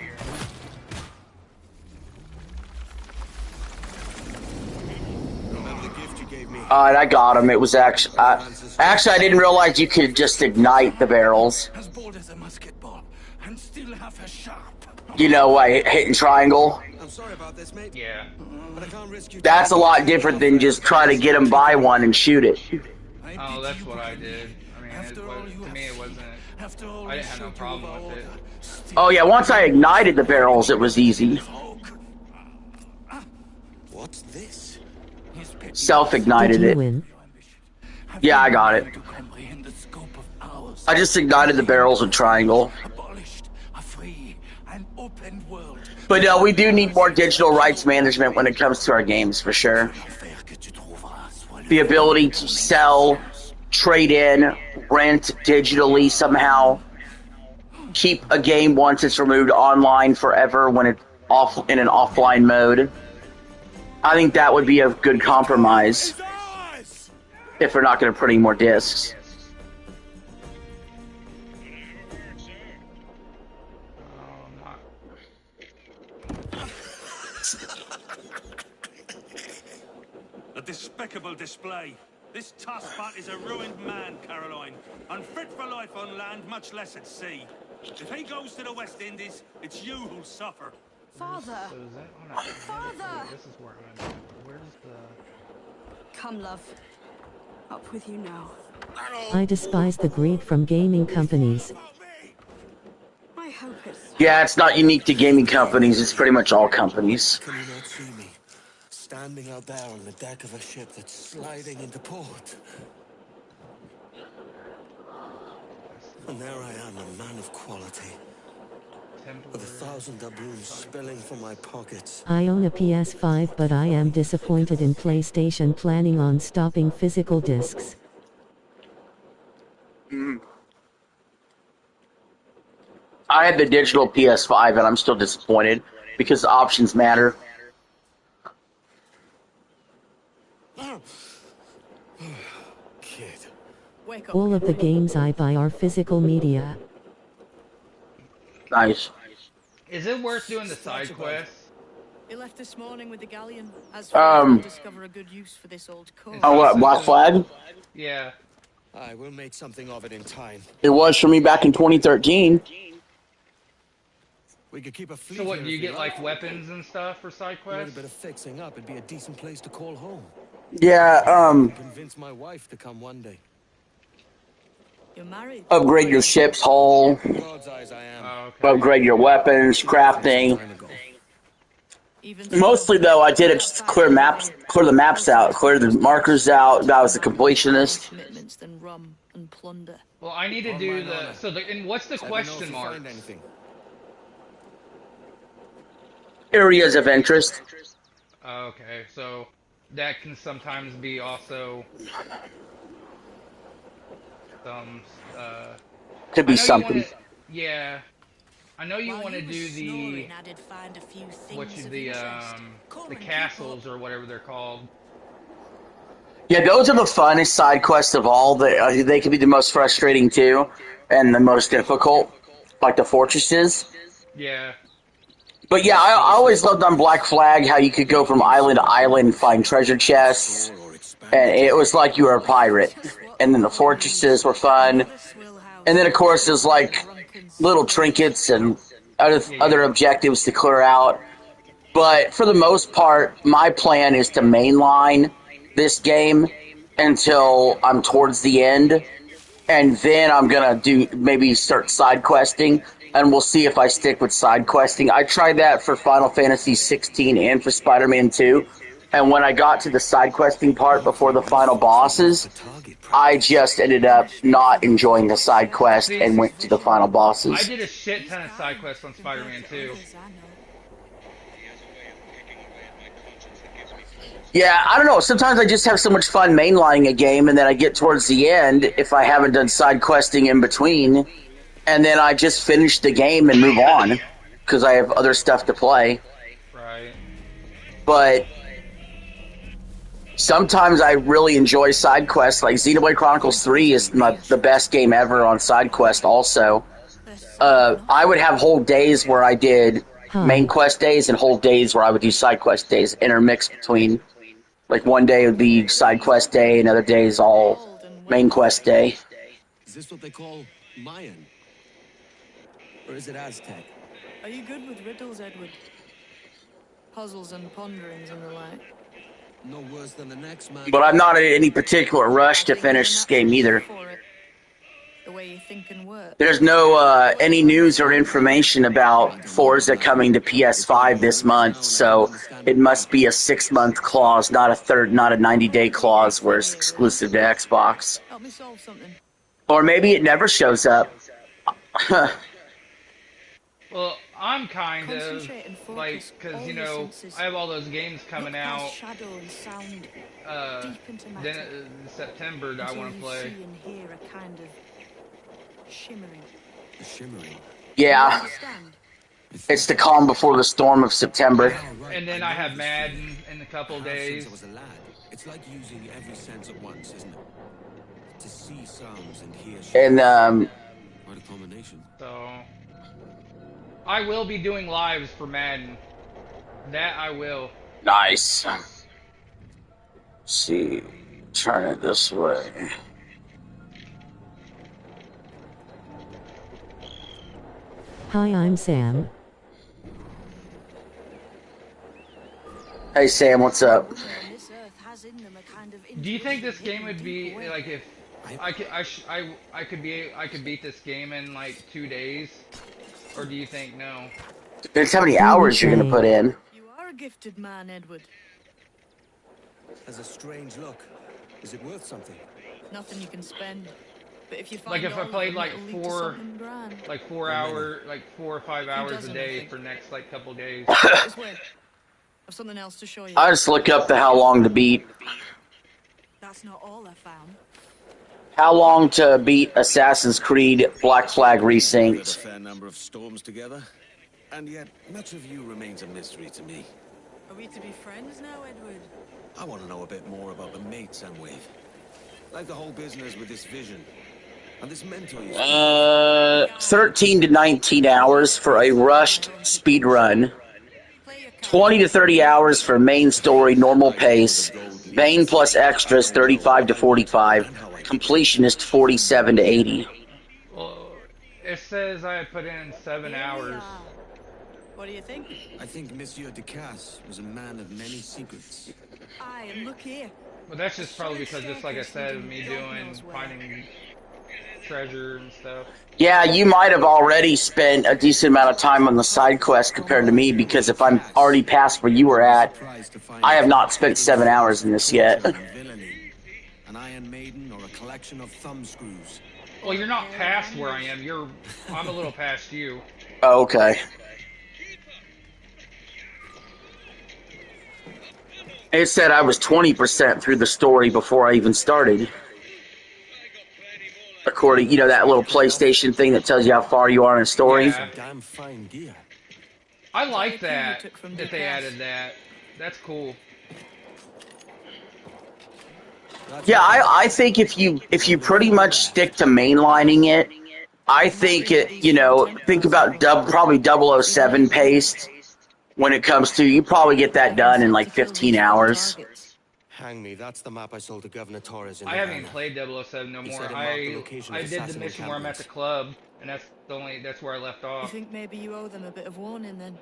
Alright, I got him. It was actually... actually, I didn't realize you could just ignite the barrels. As bold as a musket ball, and still half as sharp. You know, like hitting triangle. I'm sorry about this, mate. Yeah. But I can't risk you. That's a lot different than just trying to get him by one and shoot it. Oh, that's what I did. I mean, to me it wasn't... I didn't have no problem with it. Oh yeah, once I ignited the barrels, it was easy. What's this? Self-ignited Did you it. win? Yeah, I got it. I just ignited the barrels with triangle. But no, we do need more digital rights management when it comes to our games, for sure. The ability to sell, trade in, rent digitally somehow. Keep a game once it's removed online forever when it's off in an offline mode. I think that would be a good compromise if we're not going to print any more discs. A despicable display. This tosspot is a ruined man, Caroline. Unfit for life on land, much less at sea. If he goes to the West Indies, it's you who'll suffer. Father! So is that on a Father! This is where I'm at. Where's the... Come, love. Up with you now. I despise the greed from gaming companies. I hope it's... Yeah, it's not unique to gaming companies. It's pretty much all companies. Can you not see me? Standing out there on the deck of a ship that's sliding into port. And there I am, a man of quality. With Templar... 1,000 doubloons spilling from my pockets. I own a PS5 but I am disappointed in PlayStation planning on stopping physical discs. I had the digital PS5 and I'm still disappointed because options matter. Kid. Wake up. All of the games I buy are physical media. Nice. Is it worth doing the side quests? He left this morning with the galleon. As Um, we'll discover a good use for this old code. Oh, what, Black Flag? Yeah. I will make something of it in time. It was for me back in 2013. We could keep a fleet So what, here do you if get we like like. weapons and stuff for side With a quests? bit of fixing up, it'd be a decent place to call home. Yeah, Convince my wife to come one day. You're married. upgrade your ship's hull, In God's eyes, I am. Oh, okay. upgrade your weapons, crafting. Time ago. Even so, Mostly though, I did it just to clear the maps out, clear the markers out. I was a completionist. Commitments than rum and plunder. Well, I need to On do my the... honor. So, and what's the Let me know question if you mark? find anything. Areas of interest. Okay, so that can sometimes be also some, Could I be know you something. want to, yeah, I know you While want to he was do the, snoring, I did find a few things of interest. Come the and keep castles up. or whatever they're called. Yeah, those are the funnest side quests of all. They can be the most frustrating too, and the most difficult, like the fortresses. Yeah, But yeah, I always loved on Black Flag how you could go from island to island and find treasure chests, Restore or expand and it. it was like you were a pirate. Just what And then the Lord fortresses needs. were fun, Another swill house and then of course there's full of like drunken little sailors. trinkets and yeah, other yeah. objectives to clear out. But for the most part, my plan is to mainline this game until I'm towards the end, and then I'm gonna do maybe start side questing, and we'll see if I stick with side questing. I tried that for Final Fantasy 16 and for Spider-Man 2, and when I got to the side questing part before the final bosses, The target I practice. just ended up not enjoying the side quest See, and went to the final I bosses. did a shit ton of side quests on Spider-Man 2. Yeah, I don't know. Sometimes I just have so much fun mainlining a game, and then I get towards the end if I haven't done side questing in between, and then I just finish the game and move on because I have other stuff to play. Right. But sometimes I really enjoy side quests. Like Xenoblade Chronicles 3 is the best game ever on side quest. Also, I would have whole days where I did main quest days and whole days where I would do side quest days, intermixed between. Like one day would be side quest day, another day is all main quest day. Is this what they call Mayan? Or is it Aztec? Are you good with riddles, Edward? Puzzles and ponderings and the like. No worse than the next man. But I'm not in any particular rush to I think you're finish a this game natural either. for it. The way you think and work. There's no any news or information about Forza coming to PS5 this month, so it must be a 6-month clause, not a 90-day clause where it's exclusive to Xbox. Help me solve something. Or maybe it never shows up. Well, I'm kind of Concentrate and focus like, because all you your know, senses. I have all those games coming Look past out. shadow and sound, deep into Then matter, in September, I until want to you play. see and hear a kind of shimmering. The shimmering. Yeah, Understand? it's the calm before the storm of September. And then I have Madden in a couple Since days. I was a lad. It's like using every sense at once, isn't it? To see sounds and hear And What a combination. So I will be doing lives for Madden. That I will. nice. Let's see, turn it this way. Hi, I'm Sam. Hey Sam, what's up? On this earth has in them a kind of Do you think intuition this game hidden would deep be away. like if I could beat this game in like 2 days, or do you think no? Depends how many Who you hours you're gonna say? put in. You are a gifted man, Edward. Has a strange look. Is it worth something? Nothing you can spend. But if you Like find if I all of played them, like it'll lead to something grand. four How many? hour, like 4 or 5 hours a dozen, I day think. for next like couple days. This way. I've something else to show you. I just look up the how long to beat. That's not all I found. How long to beat Assassin's Creed Black Flag We've had a Resynced. fair number of storms together, and yet much of you remains a mystery to me. Are we to be friends now, Edward? I want to know a bit more about the mates I'm with. Like the whole business with this vision. And this mentor you speak of. 13 to 19 hours for a rushed speed run. Play your cards. 20 to 30 hours for main story normal pace. Main plus extras 35 to 45. Completionist 47 to 80. Well, it says I had put in 7 Here we hours. are. What do you think? I think Monsieur Ducasse was a man of many secrets. Aye, and look here. But that's just probably because, just like I said, leading me God doing knows where. finding treasure and stuff. Yeah, you might have already spent a decent amount of time on the side quest compared to me, because if I'm already past where you were at, Surprised to find I have it not spent 7 hours in this yet. torture and villainy. An Iron Maiden or a collection of thumbscrews. Well, you're not past where I am. I'm a little past you. Oh, okay. It said I was 20% through the story before I even started. According, that little PlayStation thing that tells you how far you are in a story. Yeah. Damn fine gear. I like Like you that took from that they Ducasse. added that. That's cool. Yeah, I think if you pretty much stick to mainlining it, I think think about probably 007 paced when it comes to, you probably get that done in like 15 hours. Hang me, that's the map I sold to Governor Torres in I haven't even Havana. played 007 no He more. said it marked the location of I did the assassin mission where I'm at the encampments. club, and that's where I left You off. think maybe you owe them a bit of warning then?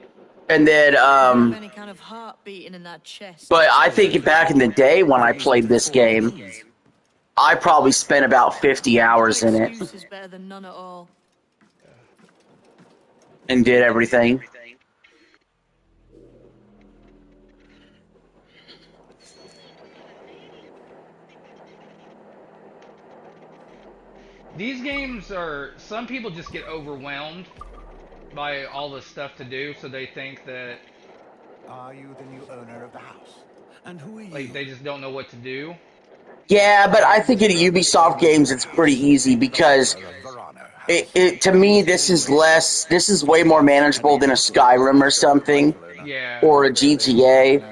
And then, You have any kind of heart beating in that chest? but I think back in the day when I played this game, I probably spent about 50 hours in it Excuse is better than none at all. and did everything. These games some people just get overwhelmed by all the stuff to do, so they think that Are you the new owner of the house? And who are you? like they just don't know what to do. Yeah, but I think in Ubisoft games it's pretty easy, because to me this is way more manageable than a Skyrim or something, Yeah. or a GTA.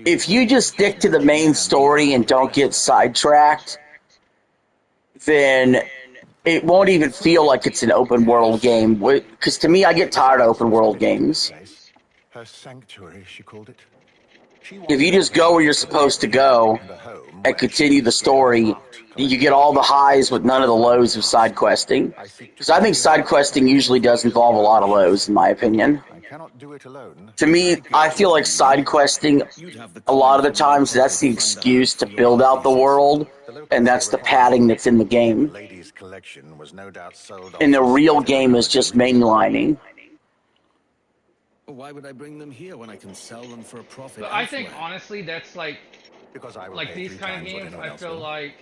If you just stick to the main story and don't get sidetracked, then it won't even feel like it's an open world game. Because to me, I get tired of open world games. Her sanctuary, she called it. If you just go where you're supposed to go and continue the story, you get all the highs with none of the lows of side questing. Because I think side questing usually does involve a lot of lows, in my opinion. I cannot do it alone. To me, I feel like side questing, a lot of the times, that's the excuse to build out the world, and that's the padding that's in the game. Lady's collection was no doubt sold And the real game is just mainlining. Why would I bring them here when I can sell them for a profit? But I think elsewhere? honestly that's because I will like pay these 3 kind of times what games, anyone I else feel will. like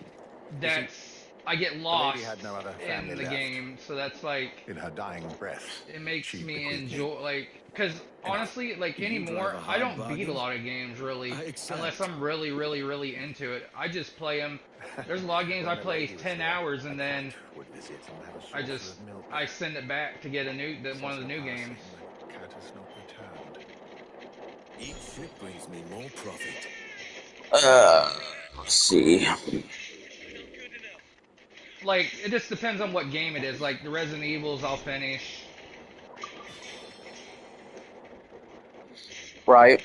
I get lost had no other in family the left. game, so that's like In her dying breath, it makes she me bequeathed enjoy because honestly, like You anymore, drive a I hard don't beat a bargain. lot of games really, I accept. unless I'm really, really, really into it. I just play them. There's a lot of games I When the play lady was 10 here, hours a and then cat would visit and have a I saucer just of milk. I send it back to get one of the new Passing, games. the cat has not returned. Each ship brings me more profit. Let's see. Like it just depends on what game it is. Like the Resident Evils, I'll finish. Right.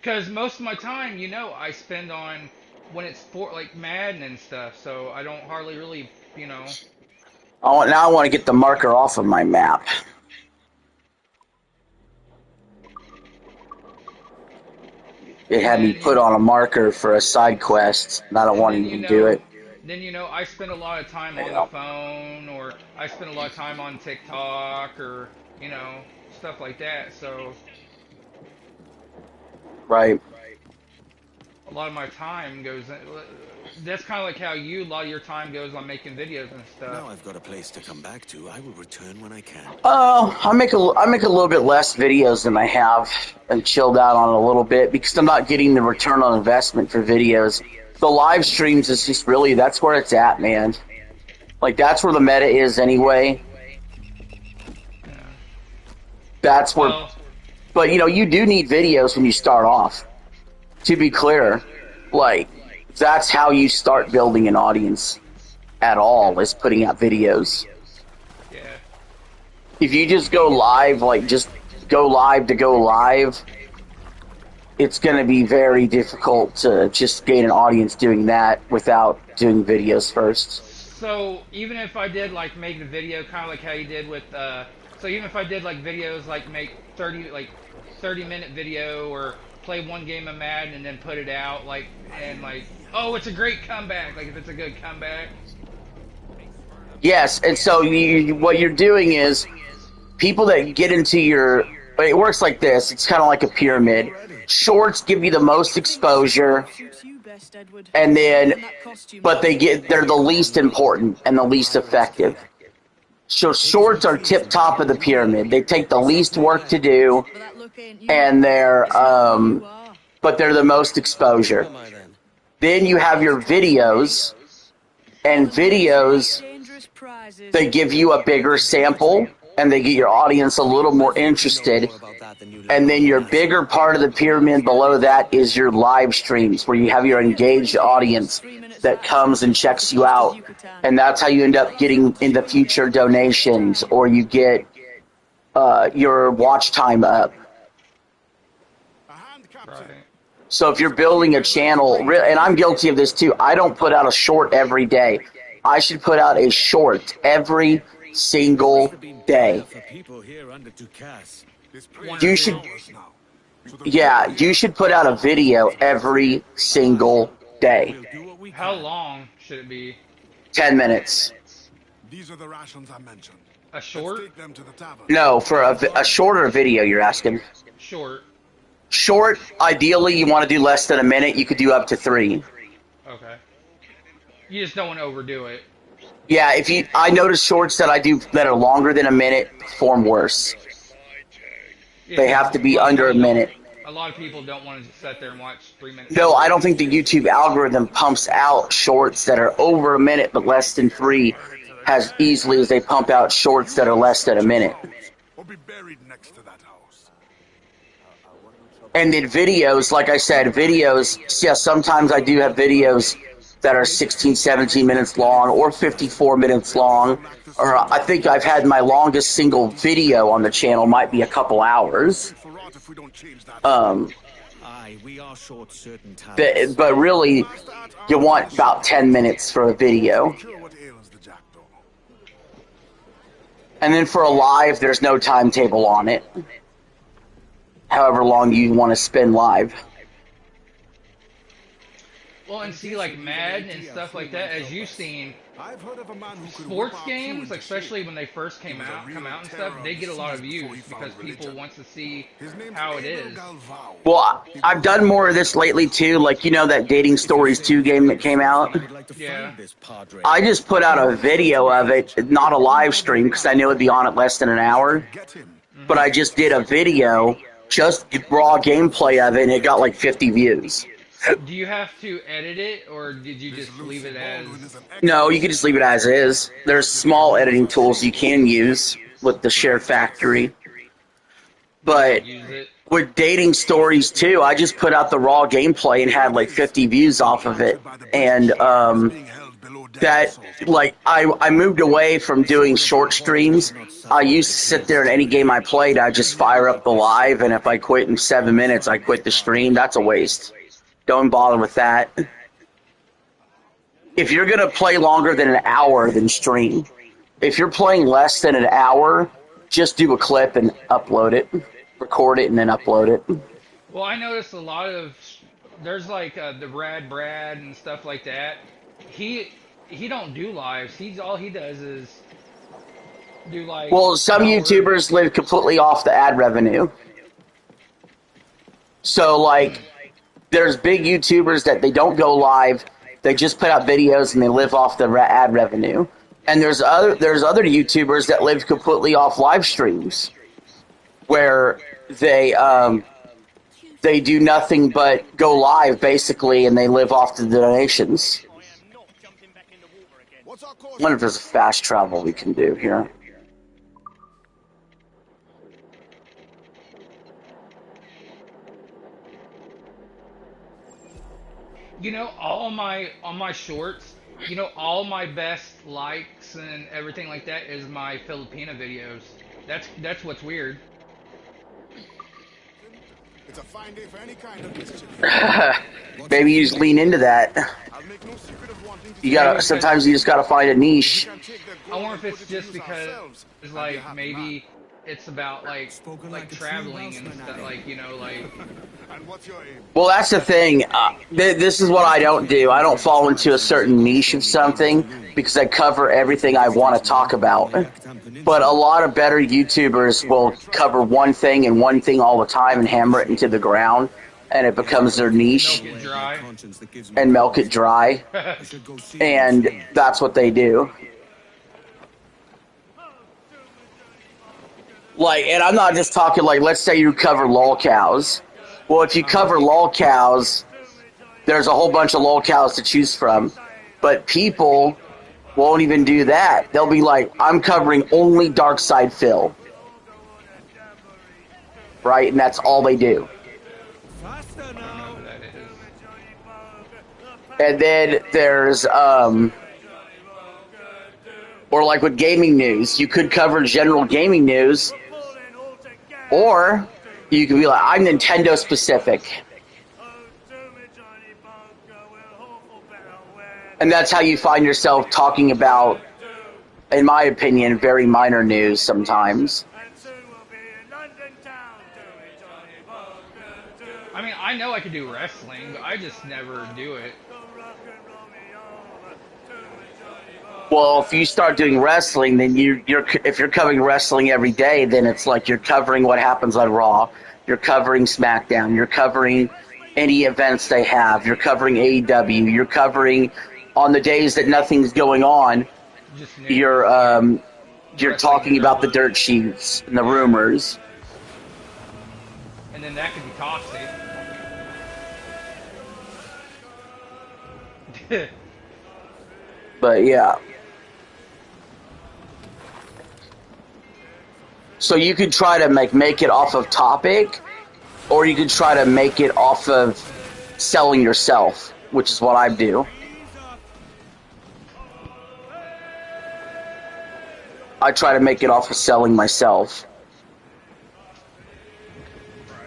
Because most of my time, I spend on when it's for like Madden and stuff. So I don't hardly really, Now I want to get the marker off of my map. it had me then put on a marker for a side quest, and I don't and want to then even do it. I spend a lot of time on the Yeah. phone, or I spend a lot of time on TikTok, or stuff like that. So Right. a lot of my time goes. That's kind of like how a lot of your time goes on making videos and stuff. Now I've got a place to come back to. I will return when I can. I make a little bit less videos than I have, and chilled out on it a little bit because I'm not getting the return on investment for videos. The live streams is just really, that's where it's at, man. Like, that's where the meta is anyway. Yeah. That's where, Well, but you do need videos when you start off. To be clear, like, that's how you start building an audience at all, is putting out videos. yeah. If you just go live, like just go live to go live, it's going to be very difficult to just gain an audience doing that without doing videos first. So even if I did like make the video kind of like how you did with so even if I did like videos like make 30-minute video, or play one game of Madden and then put it out like oh, it's a great comeback, like if it's a good comeback. Yes, and so what you're doing is people that get into your, it works like this. It's kind of like a pyramid. Shorts give you the most exposure, Suits you best, Edward. and then, And that costume. but they're the least important and the least effective. So shorts are tip top of the pyramid. They take the least work to do, But that look ain't you. and It's not who you are. but they're the most exposure. Am I then? Then you have your videos, and videos, Dangerous prizes. they give you a bigger sample, and they get your audience a little more interested. And then your bigger part of the pyramid below that is your live streams, where you have your engaged audience that comes and checks you out. And that's how you end up getting in the future donations, or you get your watch time up. A hand, Captain. Right. So if you're building a channel, and I'm guilty of this too, I don't put out a short every day. I should put out a short every single day. For people here under Ducasse. This place You is should- ours now. To the Yeah, you should put out a video every single day. We'll do what we How can. long should it be? 10 minutes. These are the rations I mentioned. A Let's short? take them to the tavern. No, for a shorter video, you're asking. Short. Short, ideally, you want to do less than a minute. You could do up to 3. Okay. You just don't want to overdo it. Yeah, I notice shorts that I do that are longer than a minute perform worse. They have to be under a minute. A lot of people don't want to sit there and watch 3 minutes. No, I don't think the YouTube algorithm pumps out shorts that are over a minute but less than 3 as easily as they pump out shorts that are less than a minute. Or be buried next to that house. And then videos, like I said, videos, yeah, sometimes I do have videos that are 16, 17 minutes long or 54 minutes long. Or I think I've had my longest single video on the channel might be a couple hours. For rot if we don't change that. Aye, we are short certain times. But really, you want about 10 minutes for a video. Cure what ails the jackdaw. And then for a live, there's no timetable on it. However long you want to spend live. Well, and see, like Madden and stuff like that, as you've seen, I've heard of a man who could sports whip our crew games, into especially shape. when they first come out and stuff, they get a lot of views because people want to see His name's how it Abel is. Galvao. Well, I've done more of this lately too. Like, that Dating Stories 2 game that came out? Would like to Yeah. find this padre. I just put out a video of it, not a live stream, because I knew it'd be on it less than an hour. Get him. But I just did a video, just raw gameplay of it, and it got like 50 views. Do you have to edit it, or did you just leave it as? Baldwin is an No, you can just leave it as is. There's small editing tools you can use with the Share Factory. But Use it? with Dating Stories 2, I just put out the raw gameplay and had like 50 views off of it. And being held below deck that, assault. like, I moved away from doing short streams. I used to sit there in any game I played, I just fire up the live, and if I quit in 7 minutes, I quit the stream. That's a waste. Don't bother with that. If you're going to play longer than an hour, then stream. If you're playing less than an hour, just do a clip and upload it. Record it and then upload it. Well, I noticed a lot of there's like the Rad Brad and stuff like that. He don't do lives. All he does is do like Well, some hour. YouTubers live completely off the ad revenue. So, like, there's big YouTubers that they don't go live. They just put out videos and they live off the ad revenue. And there's other YouTubers that live completely off live streams, where they do nothing but go live basically, and they live off the donations. What's our course? I wonder if there's a fast travel we can do here. You know, all my on my shorts, you know, all my best likes and everything like that is my Filipina videos. That's what's weird. It's a fine day for any kind of mischief. Maybe you just lean into that. I'll make no secret of wanting to You gotta. Sometimes you just gotta find a niche. I wonder if it's just because it's like maybe it's about like Spoken like like a true traveling and Welshman, stuff, Addy. like, you know, like And what's your aim? Well, that's the thing. This is what I don't do. I don't fall into a certain niche of something because I cover everything I want to talk about. But a lot of better YouTubers will cover one thing and one thing all the time and hammer it into the ground, and it becomes their niche milk it dry. and milk it dry. And that's what they do. Like, and I'm not just talking like, let's say you cover lolcows. Well, if you cover lolcows, there's a whole bunch of lolcows to choose from. But people won't even do that. They'll be like, I'm covering only Dark Side Phil. Right? And that's all they do. Faster I don't know now. who that is. And then there's, or like with gaming news, you could cover general gaming news, or you could be like, I'm Nintendo specific. And that's how you find yourself talking about, in my opinion, very minor news sometimes. I mean, I know I could do wrestling, but I just never do it. Well, if you start doing wrestling, then if you're covering wrestling every day, then it's like you're covering what happens on Raw. You're covering SmackDown. You're covering any events they have. You're covering AEW. You're covering on the days that nothing's going on. Just You're talking about the dirt sheets and the rumors. and then that could be toxic. But yeah. So you could try to make it off of topic, or you could try to make it off of selling yourself, which is what I do. I try to make it off of selling myself.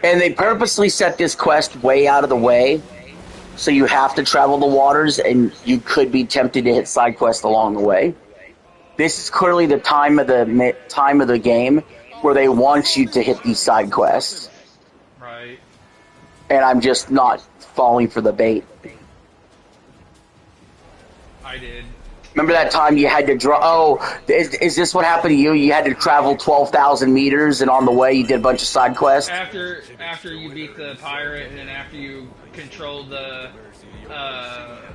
And they purposely set this quest way out of the way, so you have to travel the waters, and you could be tempted to hit side quests along the way. This is clearly the time of the game where they want you to hit these side quests. Right. And I'm just not falling for the bait. I did. Remember that time you had to draw? Oh, is this what happened to you? You had to travel 12,000 meters, and on the way you did a bunch of side quests? After you beat the pirate, and then after you controlled the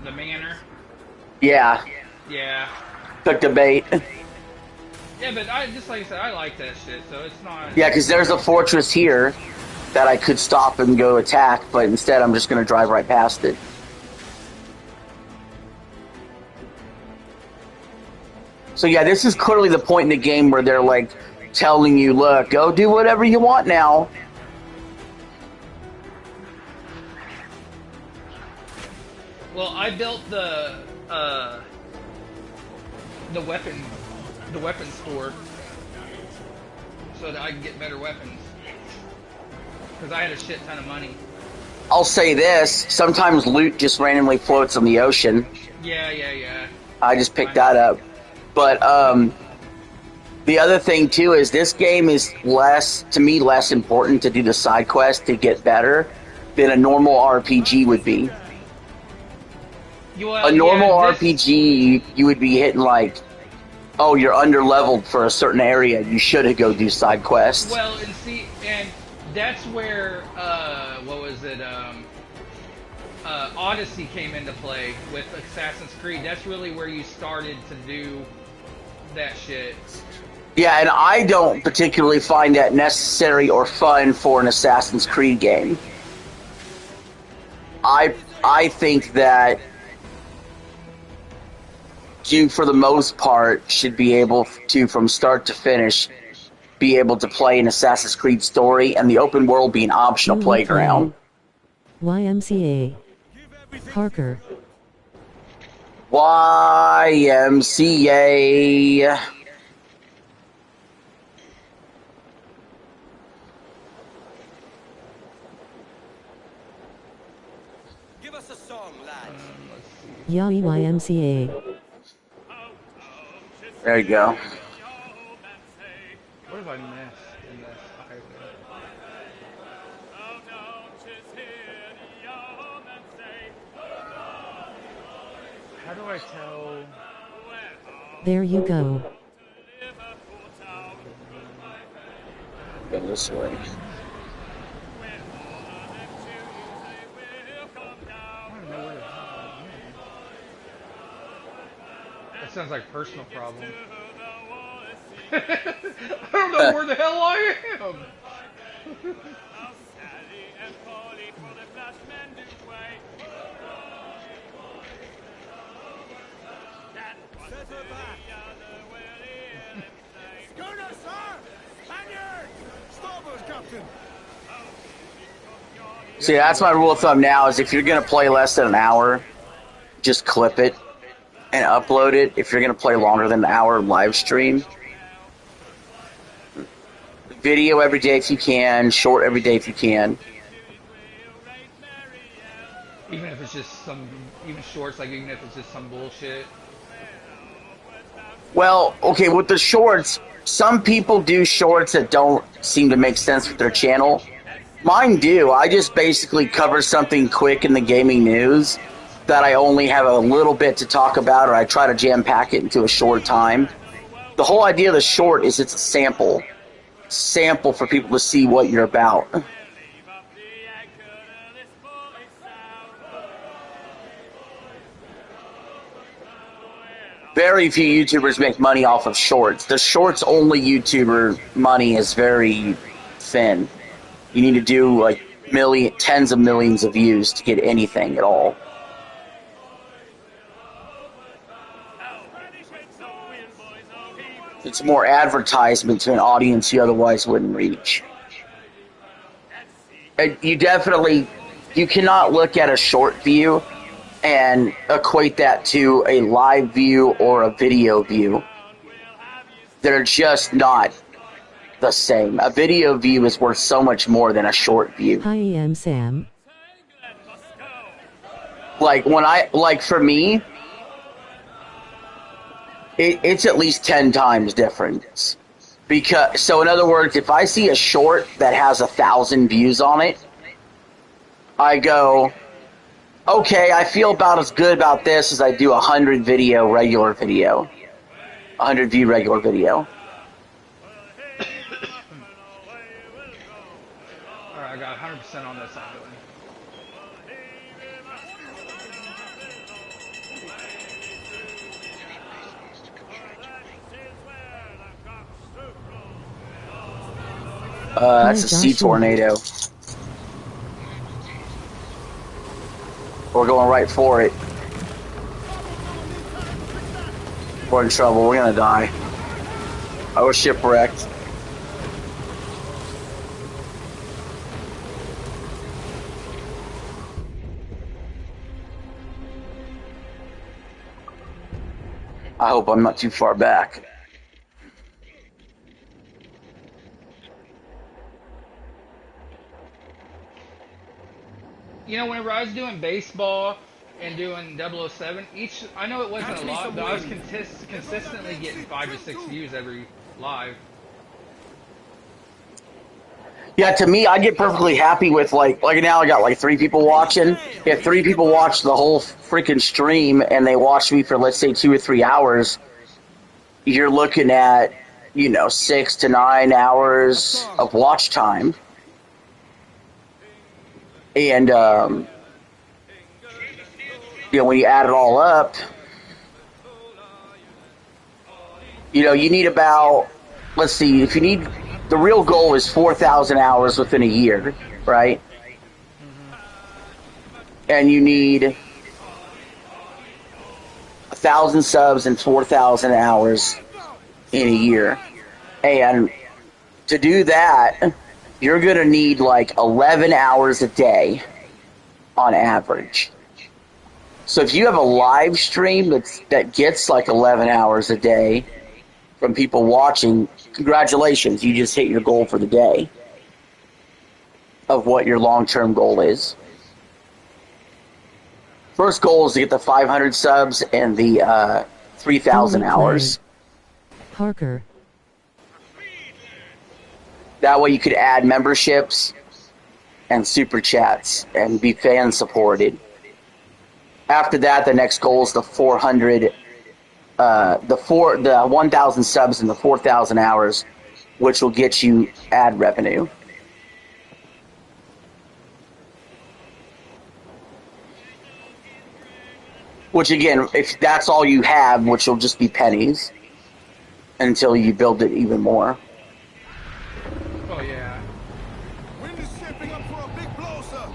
manor. Yeah, Yeah. took the bait. Yeah, but I just like I said, I like that shit, so it's not. Yeah, because there's a fortress here that I could stop and go attack, but instead I'm just going to drive right past it. So yeah, this is clearly the point in the game where they're like telling you, look, go do whatever you want now. Well, I built the weapon store so that I can get better weapons. Because I had a shit ton of money. I'll say this, sometimes loot just randomly floats on the ocean. Yeah. I just picked that up. But the other thing too is this game is less important to do the side quest to get better than a normal RPG would be. Well, A normal yeah, this, RPG, you would be hitting like, oh, you're under-leveled for a certain area. You should go do side quests. well, and see, and that's where what was it? Odyssey came into play with Assassin's Creed. That's really where you started to do that shit. Yeah, and I don't particularly find that necessary or fun for an Assassin's Creed game. I think that you, for the most part, should be able to, from start to finish, be able to play an Assassin's Creed story and the open world be an optional playground. YMCA. Parker. YMCA. Give us a song, lads. Yaoi YMCA. There you go. What have I missed in this highway? How do I tell? There you go. Go this way. I don't know where the hell I am. That sounds like a personal problem. I don't know where the hell I am. Schooner, sir! Spaniard! Starboard, Captain! See, that's my rule of thumb now, is if you're going to play less than an hour, just clip it and upload it. If you're going to play longer than an hour, live stream. Video every day if you can, short every day if you can. Even if it's just some, even shorts, like even if it's just some bullshit. Well, okay, with the shorts, some people do shorts that don't seem to make sense with their channel. Mine do. I just basically cover something quick in the gaming news that I only have a little bit to talk about, or I try to jam-pack it into a short time. The whole idea of the short is it's a sample. Sample for people to see what you're about. Very few YouTubers make money off of shorts. The shorts only YouTuber money is very thin. You need to do like tens of millions of views to get anything at all. It's more advertisement to an audience you otherwise wouldn't reach. And you cannot look at a short view and equate that to a live view or a video view. They're just not the same. A video view is worth so much more than a short view. Hi, I'm Sam. Like for me, it's at least 10 times difference. So in other words, if I see a short that has 1,000 views on it, I go, okay, I feel about as good about this as I do 100 view regular video. Alright, I got 100% on this island. That's a sea tornado. We're going right for it. We're in trouble. We're gonna die. I was shipwrecked. I hope I'm not too far back. You know, whenever I was doing baseball and doing 007, I know it wasn't a lot, but I was consistently getting 5 to 6 views every live. Yeah, to me, I get perfectly happy with like now I got like 3 people watching. If 3 people watch the whole freaking stream and they watch me for let's say 2 or 3 hours, you're looking at 6 to 9 hours of watch time, and when you add it all up, you need about, let's see, if you need, the real goal is 4,000 hours within a year, right? And you need 1,000 subs and 4,000 hours in a year. And to do that, you're going to need like 11 hours a day on average. So if you have a live stream that gets like 11 hours a day from people watching, congratulations, you just hit your goal for the day of what your long-term goal is. First goal is to get the 500 subs and the 3,000 hours. Parker. That way you could add memberships and super chats and be fan supported. After that, the next goal is the 400, the 1,000 subs and the 4,000 hours, which will get you ad revenue. Which again, if that's all you have, which will just be pennies until you build it even more. Oh yeah. Wind is shaping up for a big blow, sir.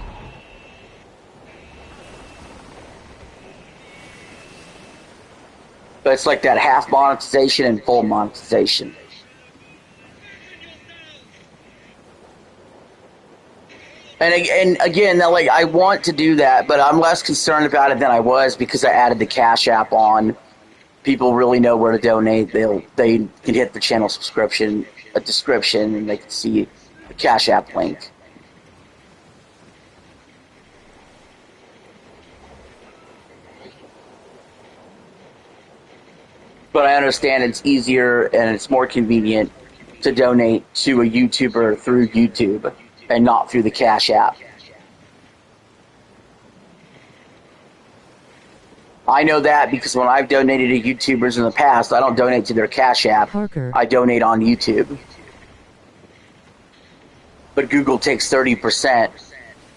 But it's like that half monetization and full monetization. And again, like I want to do that, but I'm less concerned about it than I was because I added the Cash App on. People really know where to donate. They can hit the channel description, and they can see the Cash App link. But I understand it's easier and it's more convenient to donate to a YouTuber through YouTube and not through the Cash App. I know that because when I've donated to YouTubers in the past, I don't donate to their Cash App. Parker. I donate on YouTube. But Google takes 30%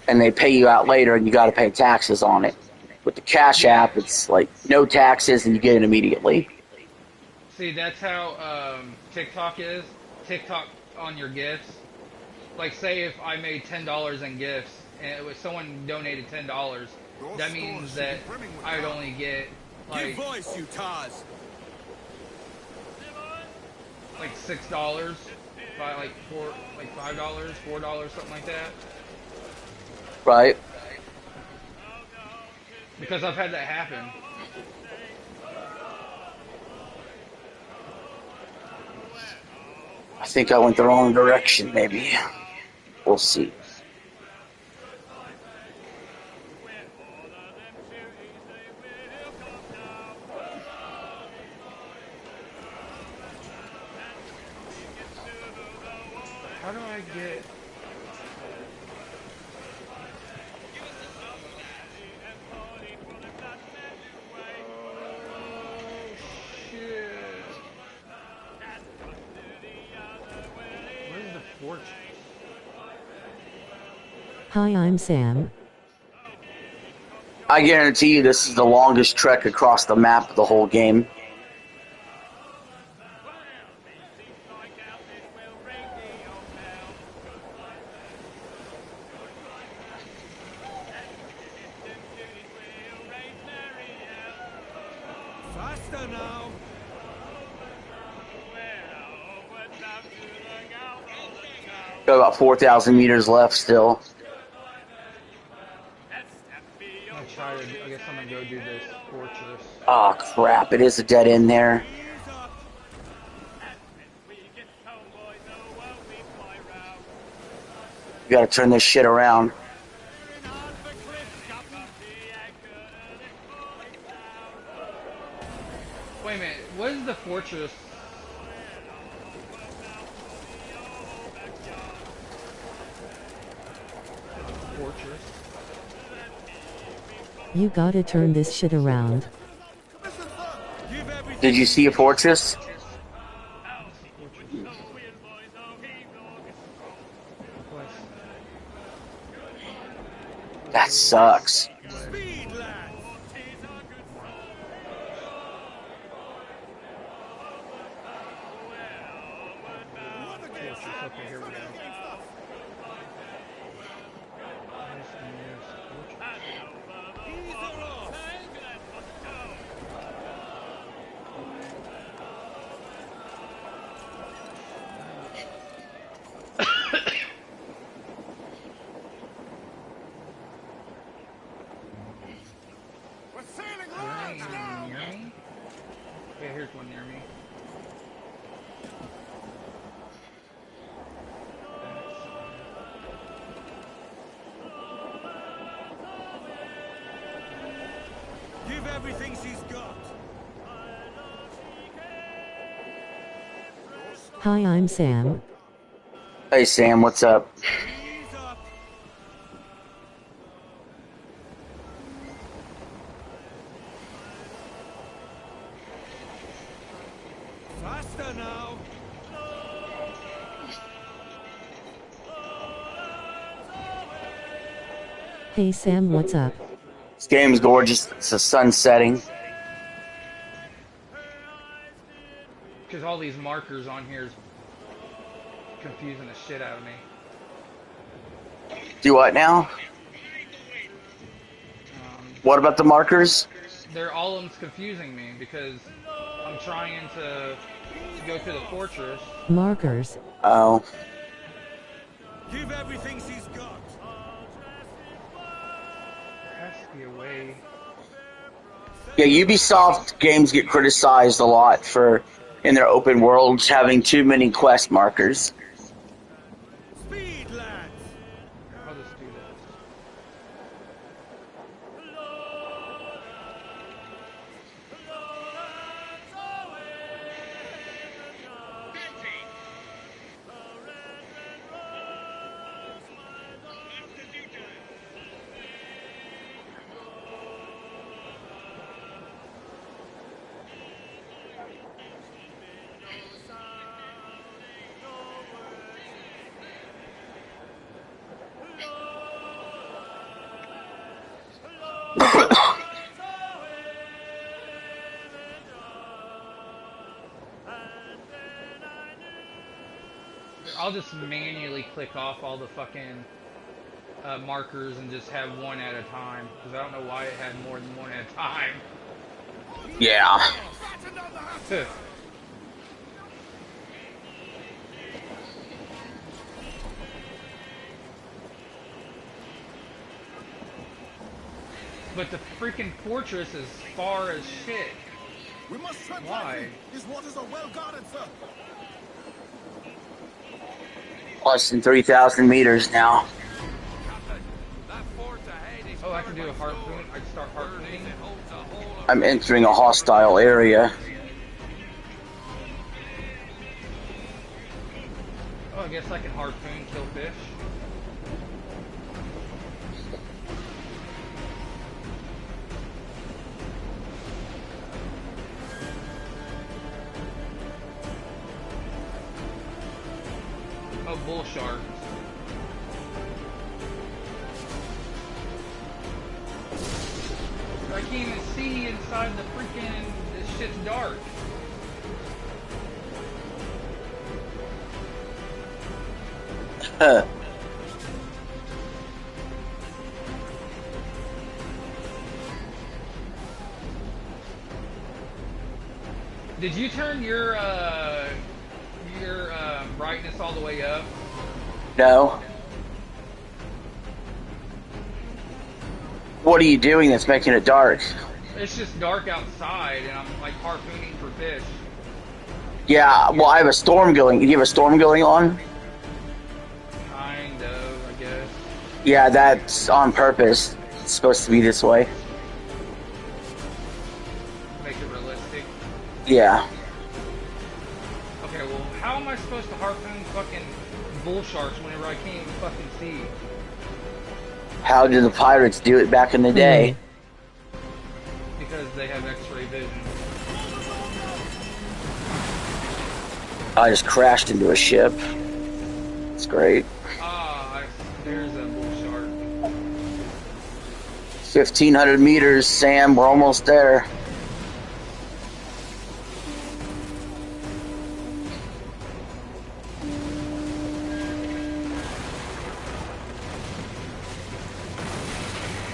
and they pay you out later and you got to pay taxes on it. With the Cash App, it's like no taxes and you get it immediately. See, that's how TikTok is. TikTok on your gifts. Like, say if I made $10 in gifts and it was someone donated $10, that means that I would only get like Give voice, you Taz. like $6, like $5, $4, something like that. Right? Because I've had that happen. I think I went the wrong direction, maybe. We'll see. How do I get... Hi, I'm Sam. I guarantee you this is the longest trek across the map of the whole game. Faster now. Got about 4,000 meters left still. I guess I'm gonna go do this fortress. Oh crap, it is a dead end there. You gotta turn this shit around. Wait a minute, what is the fortress? fortress. You gotta turn this shit around. Give everything. Did you see a fortress? That sucks. Speed, lads. Okay, here we go. Ease her off. We're sailing Is there large any now! near me? Okay, here's one near me. Give everything she's got. Hi, I'm Sam. Hey Sam, what's up? Ease up. Faster now. Hey Sam, what's up? This game's gorgeous. It's the sun setting. Because all these markers on here is confusing the shit out of me. Do what now? What about the markers? They're all of them's confusing me because I'm trying to go to the fortress. Markers. Oh. Give everything she's got. There has to be a way. Yeah, Ubisoft games get criticized a lot for, in their open worlds, having too many quest markers. Speed, lads. I'll just do this. I'll just manually click off all the fucking markers and just have one at a time. Because I don't know why it had more than one at a time. Yeah. But the freaking fortress is far as shit. We must tread Why? lightly. These waters are well guarded, sir. Less than 3,000 meters now. Oh, I can do a harpoon. I can start harpooning. I'm entering a hostile area. Oh, I guess I can harpoon kill fish. Oh, bull sharks. I can't even see inside the freaking... This shit's dark. Did you turn your brightness all the way up? No. What are you doing that's making it dark? It's just dark outside, and I'm like harpooning for fish. Yeah, well, I have a storm going. Do you have a storm going on? Kind of, I guess. Yeah, that's on purpose. It's supposed to be this way. Make it realistic. Yeah. Okay, well, how am I supposed to harpoon fucking bull sharks whenever I can't even fucking see? How did the pirates do it back in the day? Because they have X-ray vision. I just crashed into a ship. It's great. Ah, there's a bull shark. 1,500 meters, Sam. We're almost there.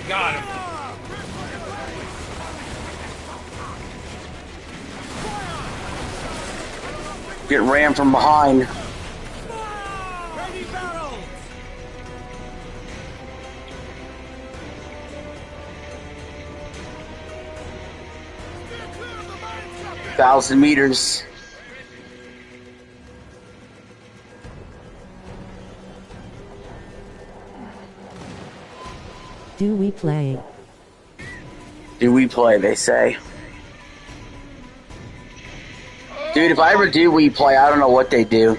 Got him. Get rammed from behind. Ready battle! 1,000 meters. Do we play? Do we play, they say. Dude, if I ever do we play, I don't know what they do.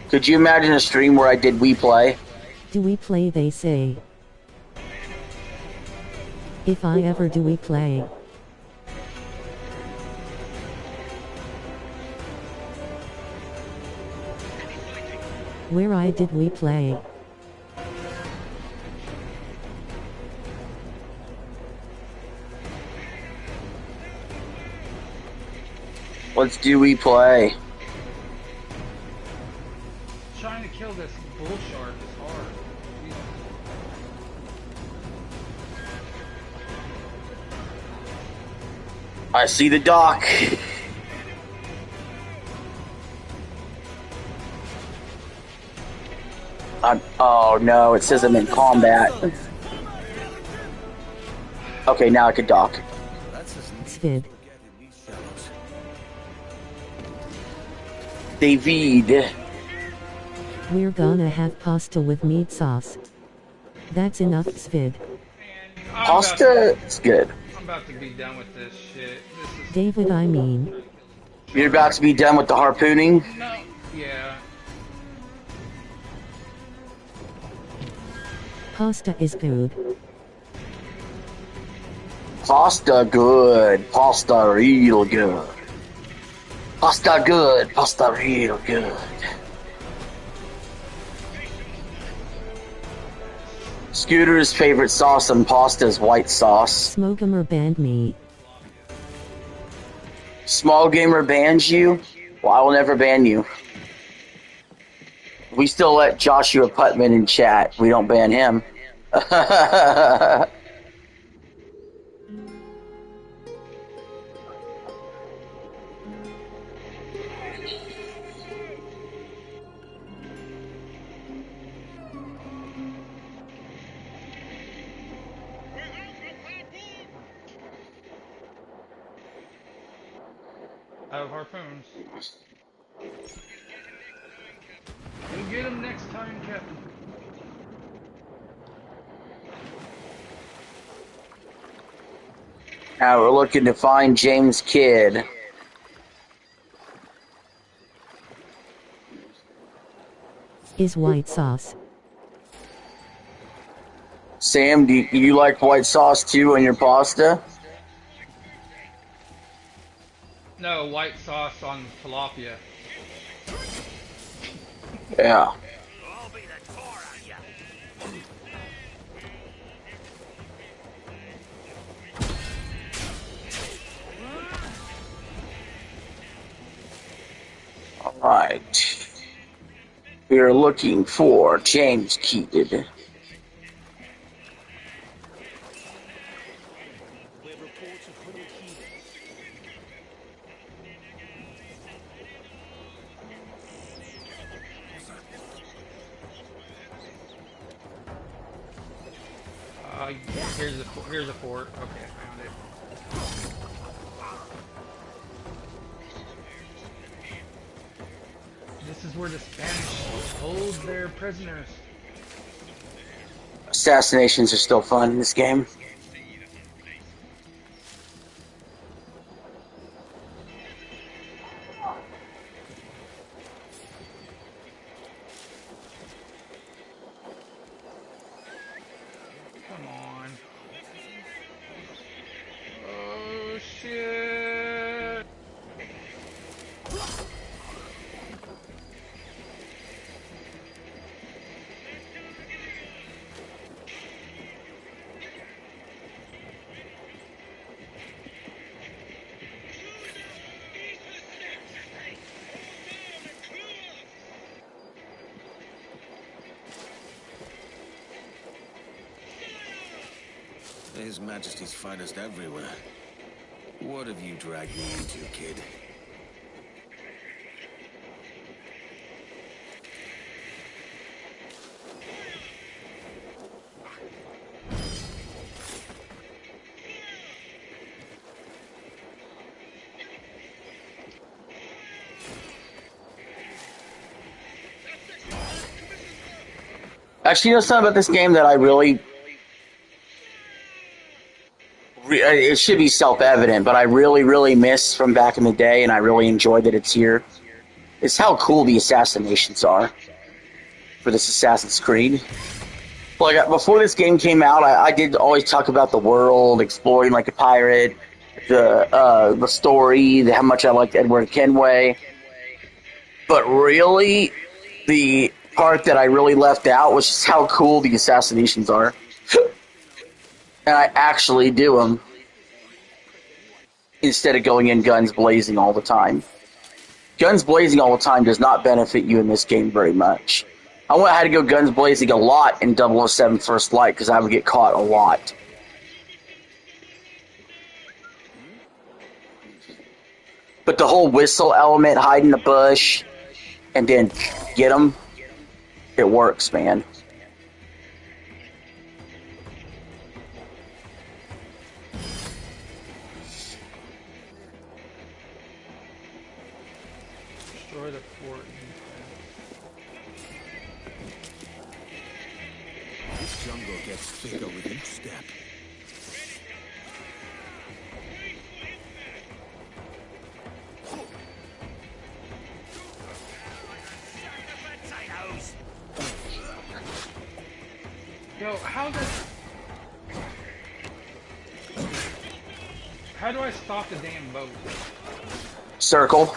Could you imagine a stream where I did we play? Do we play, they say. If I ever do we play. Where I did we play. Let's do we play. Trying to kill this bull shark is hard. Jesus. I see the dock. Oh no, it says I'm in combat. Okay, now I can dock. Svid. David. We're gonna have pasta with meat sauce. That's enough, Svid. Pasta is good. I'm about to be done with this shit. This is David, I mean. You're about to be done with the harpooning? no. Yeah. Pasta is good. Pasta good. Pasta real good. Pasta good. Pasta real good. Scooter's favorite sauce on pasta is white sauce. Smoke 'em or band me. Small gamer bans you? Well, I will never ban you. We still let Joshua Putman in chat. We don't ban him. I have harpoons. We'll get him next time, Captain. Now we're looking to find James Kidd. Is white sauce. Sam, do you like white sauce too on your pasta? No, white sauce on tilapia. Yeah. I'll be the tar on ya. Alright. We are looking for James Kidd. Here's a fort. Okay, I found it. This is where the Spanish hold their prisoners. Assassinations are still fun in this game. His Majesty's finest everywhere. What have you dragged me into, kid? Actually, you know something about this game that I really... It should be self-evident, but I really miss from back in the day, and I really enjoy that it's here. It's how cool the assassinations are for this Assassin's Creed. Like, before this game came out, I did always talk about the world, exploring like a pirate, the story, how much I liked Edward Kenway. But really, the part that I really left out was just how cool the assassinations are. And I actually do them instead of going in guns blazing all the time. Guns blazing all the time does not benefit you in this game very much. I had to go guns blazing a lot in 007 First Light because I would get caught a lot. But the whole whistle element, hide in the bush, and then get them, it works, man. Destroy the fort. This jungle gets thicker with each step. Yo, how do I stop the damn boat? Circle.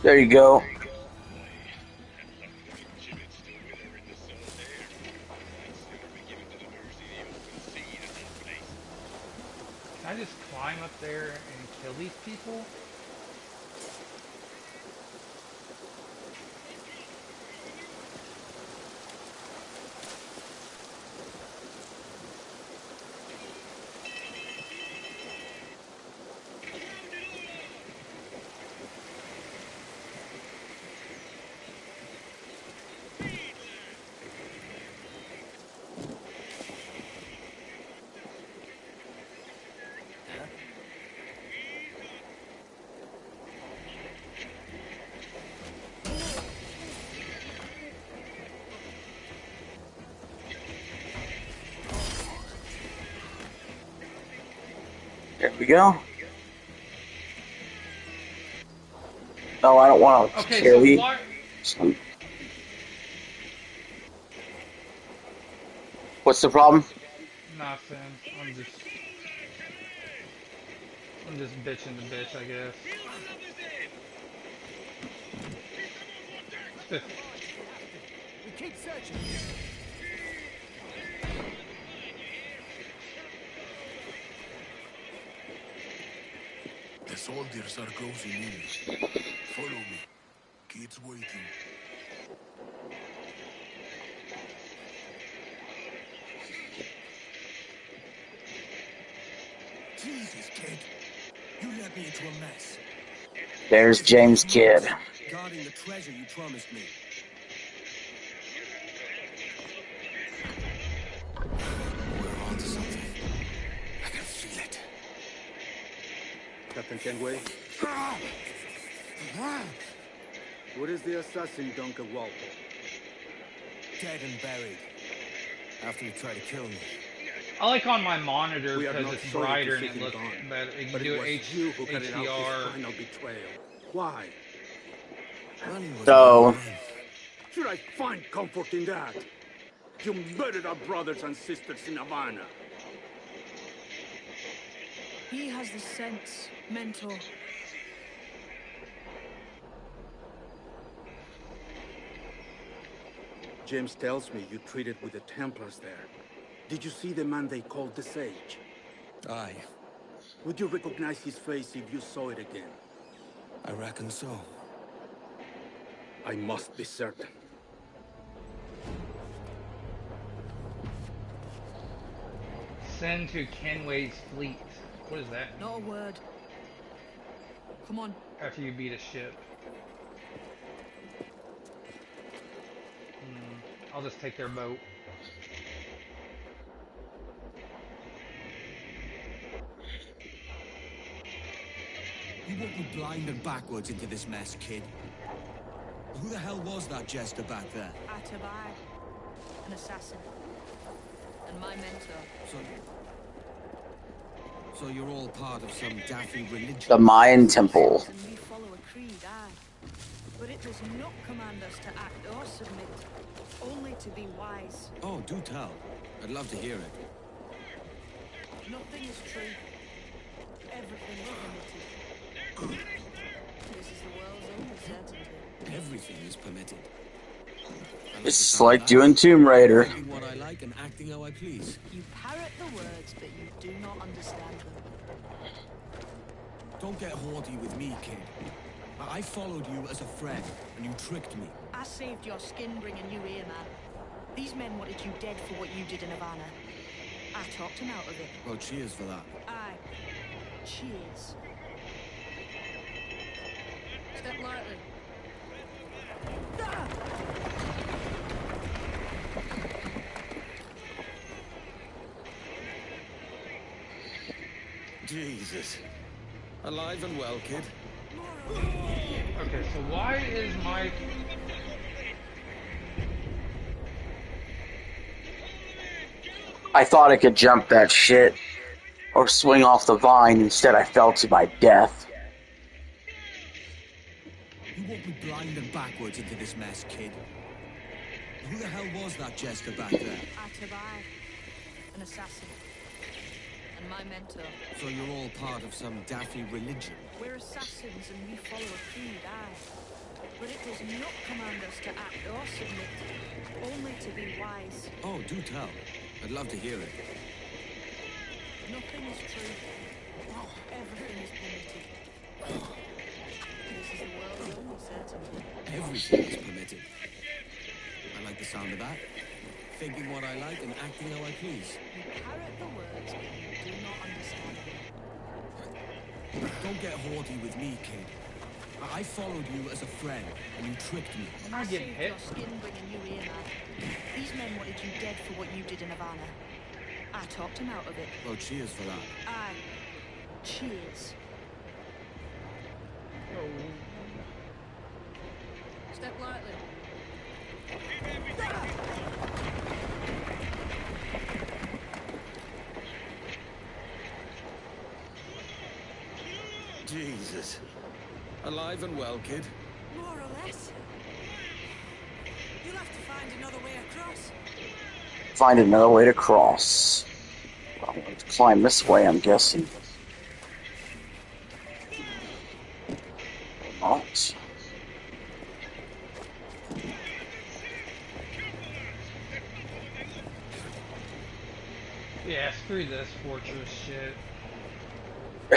There you go. Can I just climb up there and kill these people? There we go. No, I don't want to Okay, carry. so why... What's the problem? Nothing. I'm just bitching the bitch, I guess. We keep searching. The soldiers are closing in. Follow me. Kids waiting. Jesus, kid. You led me into a mess. There's James Kidd. Guarding the treasure you promised me. We're onto something. I can feel it. Captain Kenway, Where is the assassin, Duncan Wall? Dead and buried. After he tried to kill me. I like on my monitor We are because not it's sorry to brighter and see it him looks gone, better. You but can it do was it you who carried out HDR. this final betrayal. Why? Money was So- my main. Should I find comfort in that? You murdered our brothers and sisters in Havana. He has the sense, Mentor. James tells me you treated with the Templars there. Did you see the man they called the Sage? Aye, Would you recognize his face if you saw it again? I reckon so. I must be certain. Send to Kenway's fleet. What is that? Not a word. Come on. After you beat a ship. I'll just take their boat. You won't be blind and backwards into this mess, kid. Who the hell was that jester back there? Atabai. An assassin. And my mentor. So you're all part of some daffy religion? The Mayan temple. And we follow a creed, aye. But it does not command us to act or submit. Only to be wise. Oh, do tell. I'd love to hear it. Nothing is true. Everything is permitted. This is the world's only certainty. Everything is permitted. It's like doing Tomb Raider. Thinking what I like and acting how I please. You parrot the words, but you do not understand them. Don't get haughty with me, kid. I followed you as a friend, and you tricked me. I saved your skin bringing you here, man. These men wanted you dead for what you did in Havana. I talked him out of it. Well, cheers for that. Aye. Cheers. Step lightly. Ah! Jesus. Alive and well, kid. Okay, so why is my... I thought I could jump that shit or swing off the vine. Instead, I fell to my death. You won't be blind and backwards into this mess, kid. Who the hell was that jester back there? Atabai. An assassin. And my mentor. So you're all part of some daffy religion? We're assassins and we follow a creed, aye. But it does not command us to act or submit. Only to be wise. Oh, do tell. I'd love to hear it. Nothing is true. Everything is permitted. This is the world's only certainty. Everything is permitted. I like the sound of that. Thinking what I like and acting how I please. You parrot the words, but you do not understand them. Don't get haughty with me, kid. I followed you as a friend, and you tricked me. I'm not getting Saved hit. your skin bringing you here, man. These men wanted you dead for what you did in Havana. I talked him out of it. Well, cheers for that. Aye. Cheers. Step lightly. Jesus. Alive and well, kid. More or less. You'll have to find another way across. Find another way to cross. Well, let's climb this way, I'm guessing. Not. Yeah, screw this fortress shit.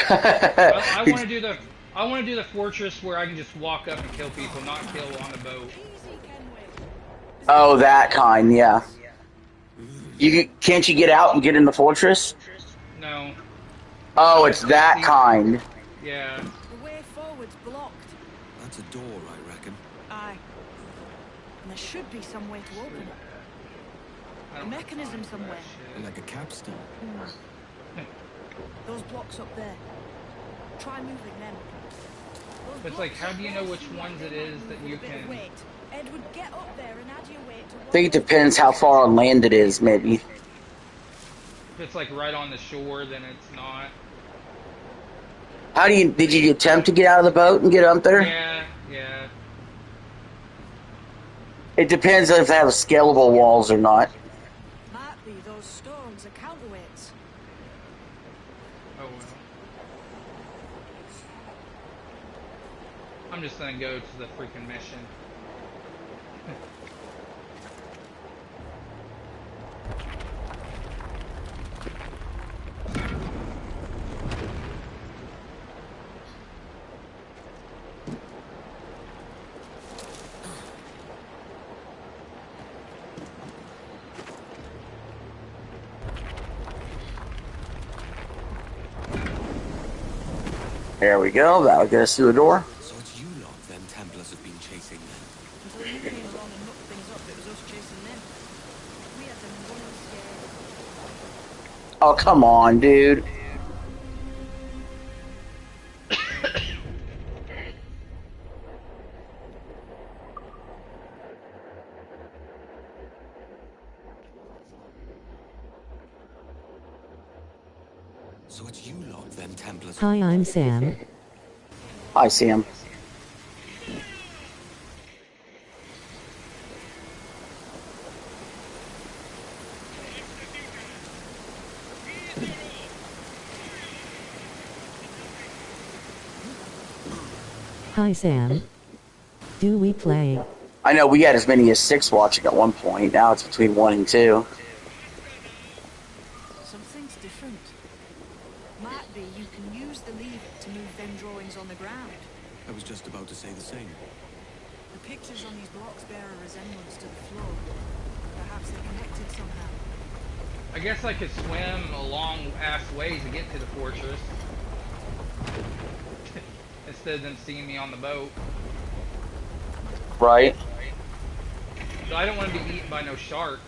I want to do the... I want to do the fortress where I can just walk up and kill people, not kill on the boat. Easy, Kenway. Oh, that kind, yeah. Can't you get out and get in the fortress? No. Oh, it's that kind. Yeah. The way forward's blocked. That's a door, I reckon. Aye. And there should be some way to open it. I A don't mechanism have time for somewhere. that shit. Like a capstone. Those blocks up there. Try moving them. But it's like, how do you know which ones it is that you With a bit of can... weight. Edward, get up there and add your weight to I one think it of those depends how far on land it is, maybe. If it's like right on the shore, then it's not. How do you, did you attempt to get out of the boat and get up there? Yeah, yeah. It depends if they have scalable walls or not. Might be those stones are counterweights. Oh well. I'm just gonna go to the freaking mission. There we go. That'll get us through the door. So it's you lot them Templars have been chasing then? Until you came along and mucked things up, it was us chasing them. We had them running scared. Oh, come on, dude. So it's you lot them Templars. Hi, I'm Sam. Hi, Sam. Hi, Sam. Do we play? I know we had as many as 6 watching at one point. Now it's between 1 and 2. Something's different. Might be you can use the lever to move them drawings on the ground. I was just about to say the same. The pictures on these blocks bear a resemblance to the floor. Perhaps they're connected somehow. I guess I could swim a long ass ways to get to the fortress. Instead of them seeing me on the boat. Right? So I don't want to be eaten by no sharks.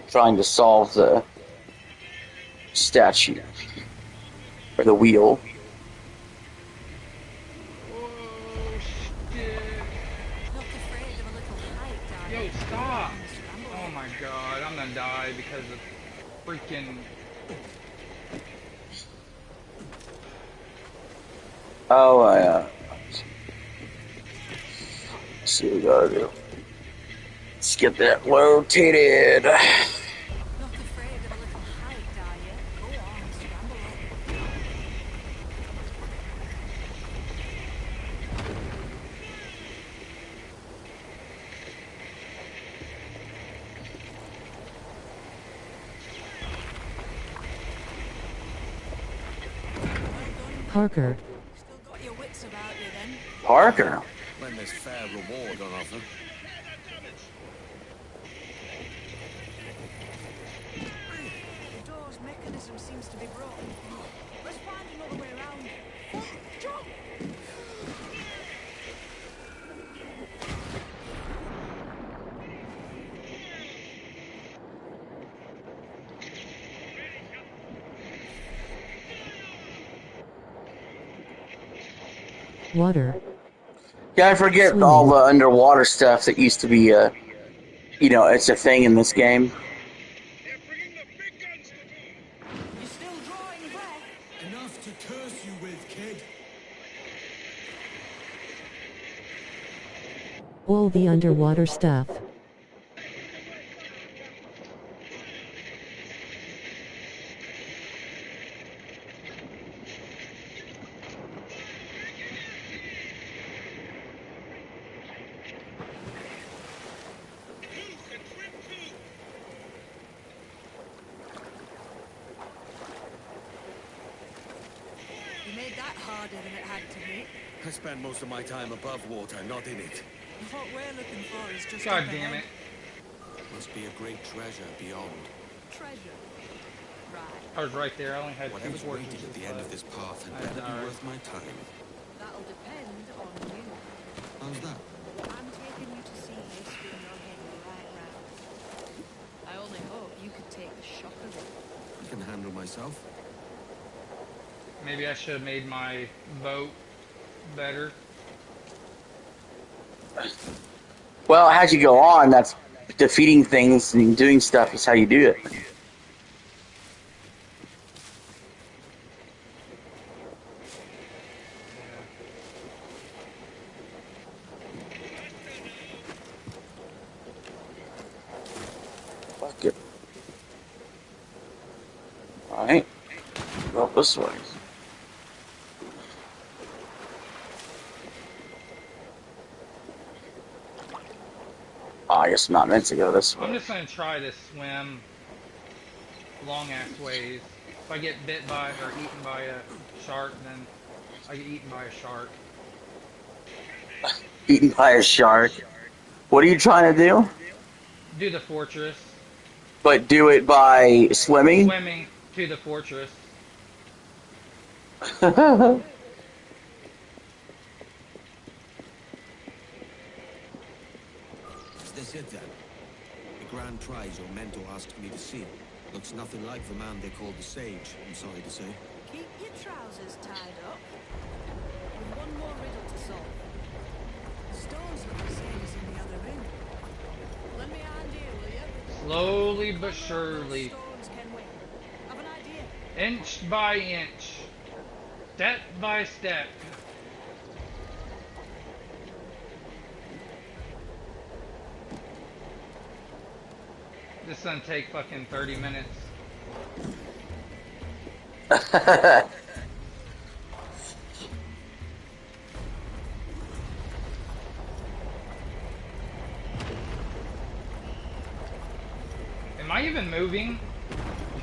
Trying to solve the statue. Or the wheel. Oh shit. Not afraid of a little height, are Yo, you? stop! Scramble Oh it. my god, I'm gonna die because of freaking... Oh, let's see what we gotta do. Let's get that rotated. Not afraid of a little height, are you? Go on, scramble it. Parker. Still got your wits about you then. Parker. When there's fair reward on offer. The door's mechanism seems to be broken. Let's find another way around. Jump! Water. Yeah, I forget Swimming. all the underwater stuff that used to be, you know, it's a thing in this game. You're still drawing breath. Enough to curse you with, kid. All the underwater stuff. You made that harder than it had to be. I spend most of my time above water, not in it. What we're looking for is just God up damn ahead. it. Must be a great treasure beyond. Treasure. Right. I was right there, I only had 2 Whatever's fortresses waiting at the end of left. this path had I better be died. worth my time. That That'll depend on you. How's that? I'm taking you to see you spin your head right round. I only hope you could take the shock of it. I can handle myself. Maybe I should have made my boat better. Well, as you go on, that's defeating things and doing stuff is how you do it. Fuck it. Alright. Go this way. Oh, I guess I'm not meant to go this I'm way. just gonna try to swim long ass ways. If I get bit by or eaten by a shark, then I get eaten by a shark. Eaten by a shark. What are you trying to do? Do the fortress. But do it by swimming? Swimming to the fortress. Is this it then? The grand prize your mentor asked me to see. Looks nothing like the man they called the Sage, I'm sorry to say. Keep your trousers tied up. With one more riddle to solve. The stones look the same as in the other room. Lend me a hand here, will you? Slowly but How surely. stones can win. Have an idea? Inch by inch. Step by step. This is gonna take fucking 30 minutes. Am I even moving?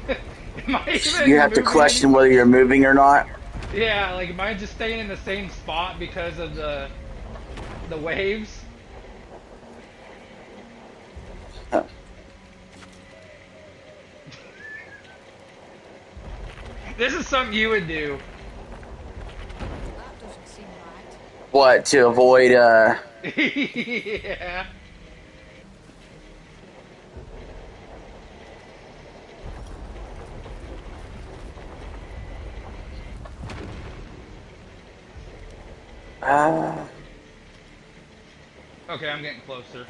Am I even You have to moving question any- whether you're moving or not. Yeah, like am I just staying in the same spot because of the waves? Huh. This is something you would do. That doesn't seem right. What, to avoid, Yeah. Okay, I'm getting closer.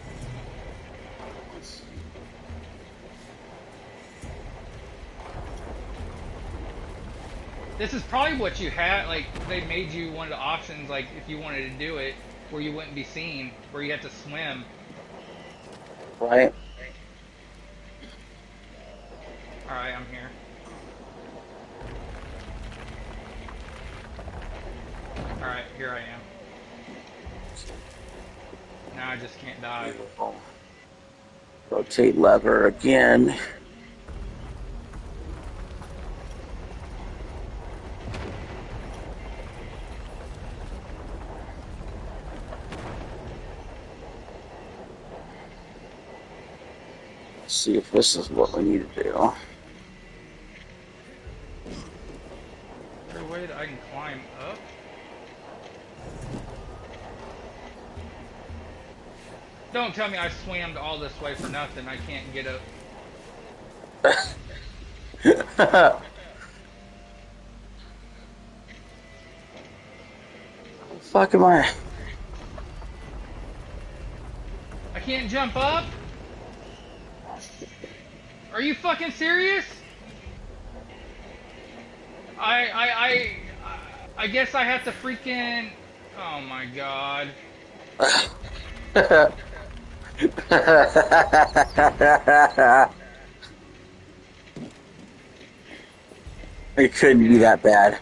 This is probably what you had, like, they made you one of the options, like, if you wanted to do it, where you wouldn't be seen, where you have to swim. right? Alright, I'm here. Alright, here I am. Now I just can't die. Rotate lever again. Let's see if this is what we need to do. Is there a way that I can climb up? Don't tell me I swam all this way for nothing. I can't get up. Fuck am I? I can't jump up? Are you fucking serious? I guess I have to freaking... Oh my god. It couldn't be that bad.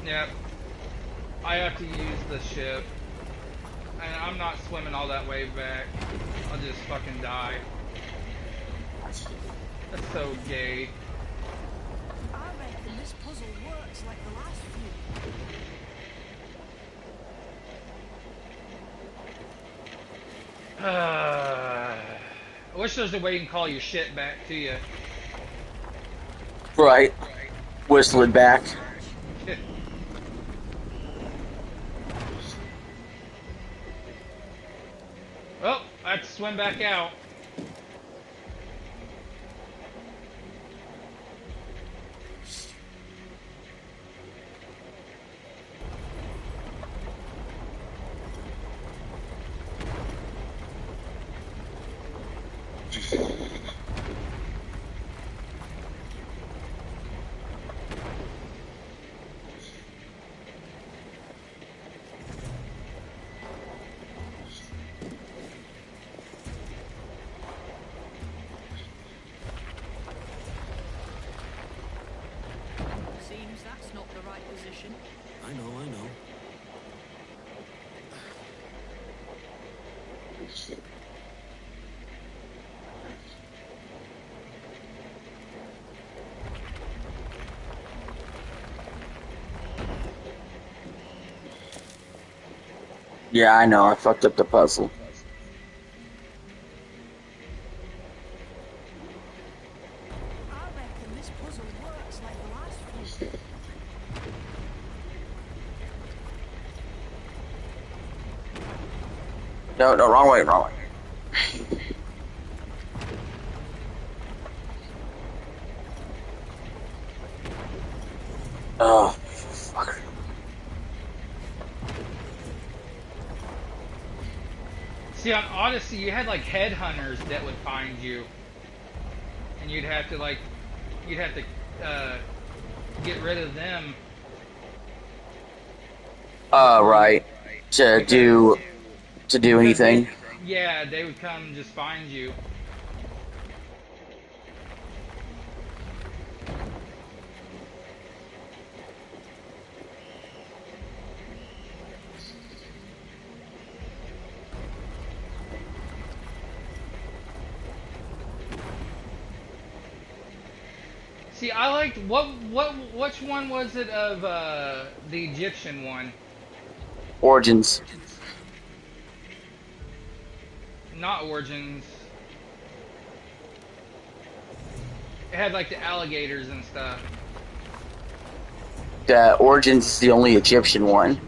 Yep. I have to use the ship. And I'm not swimming all that way back. I'll just fucking die. That's so gay. I reckon this puzzle works like the last few. I wish there's a way you can call your shit back to you. Right. Whistling back. Oh, I have to swim back out. Seems that's not the right position. I know, I know. Yeah, I know. I fucked up the puzzle. I reckon this puzzle works like the last few. No, no, wrong way, wrong way. Oh, fuck. See, on Odyssey, you had like headhunters that would find you, and you'd have to get rid of them. Right. To do Because anything. Yeah, they would come and just find you. See, I liked which one was it of the Egyptian one? Origins. Not Origins. It had like the alligators and stuff. Origins is the only Egyptian one.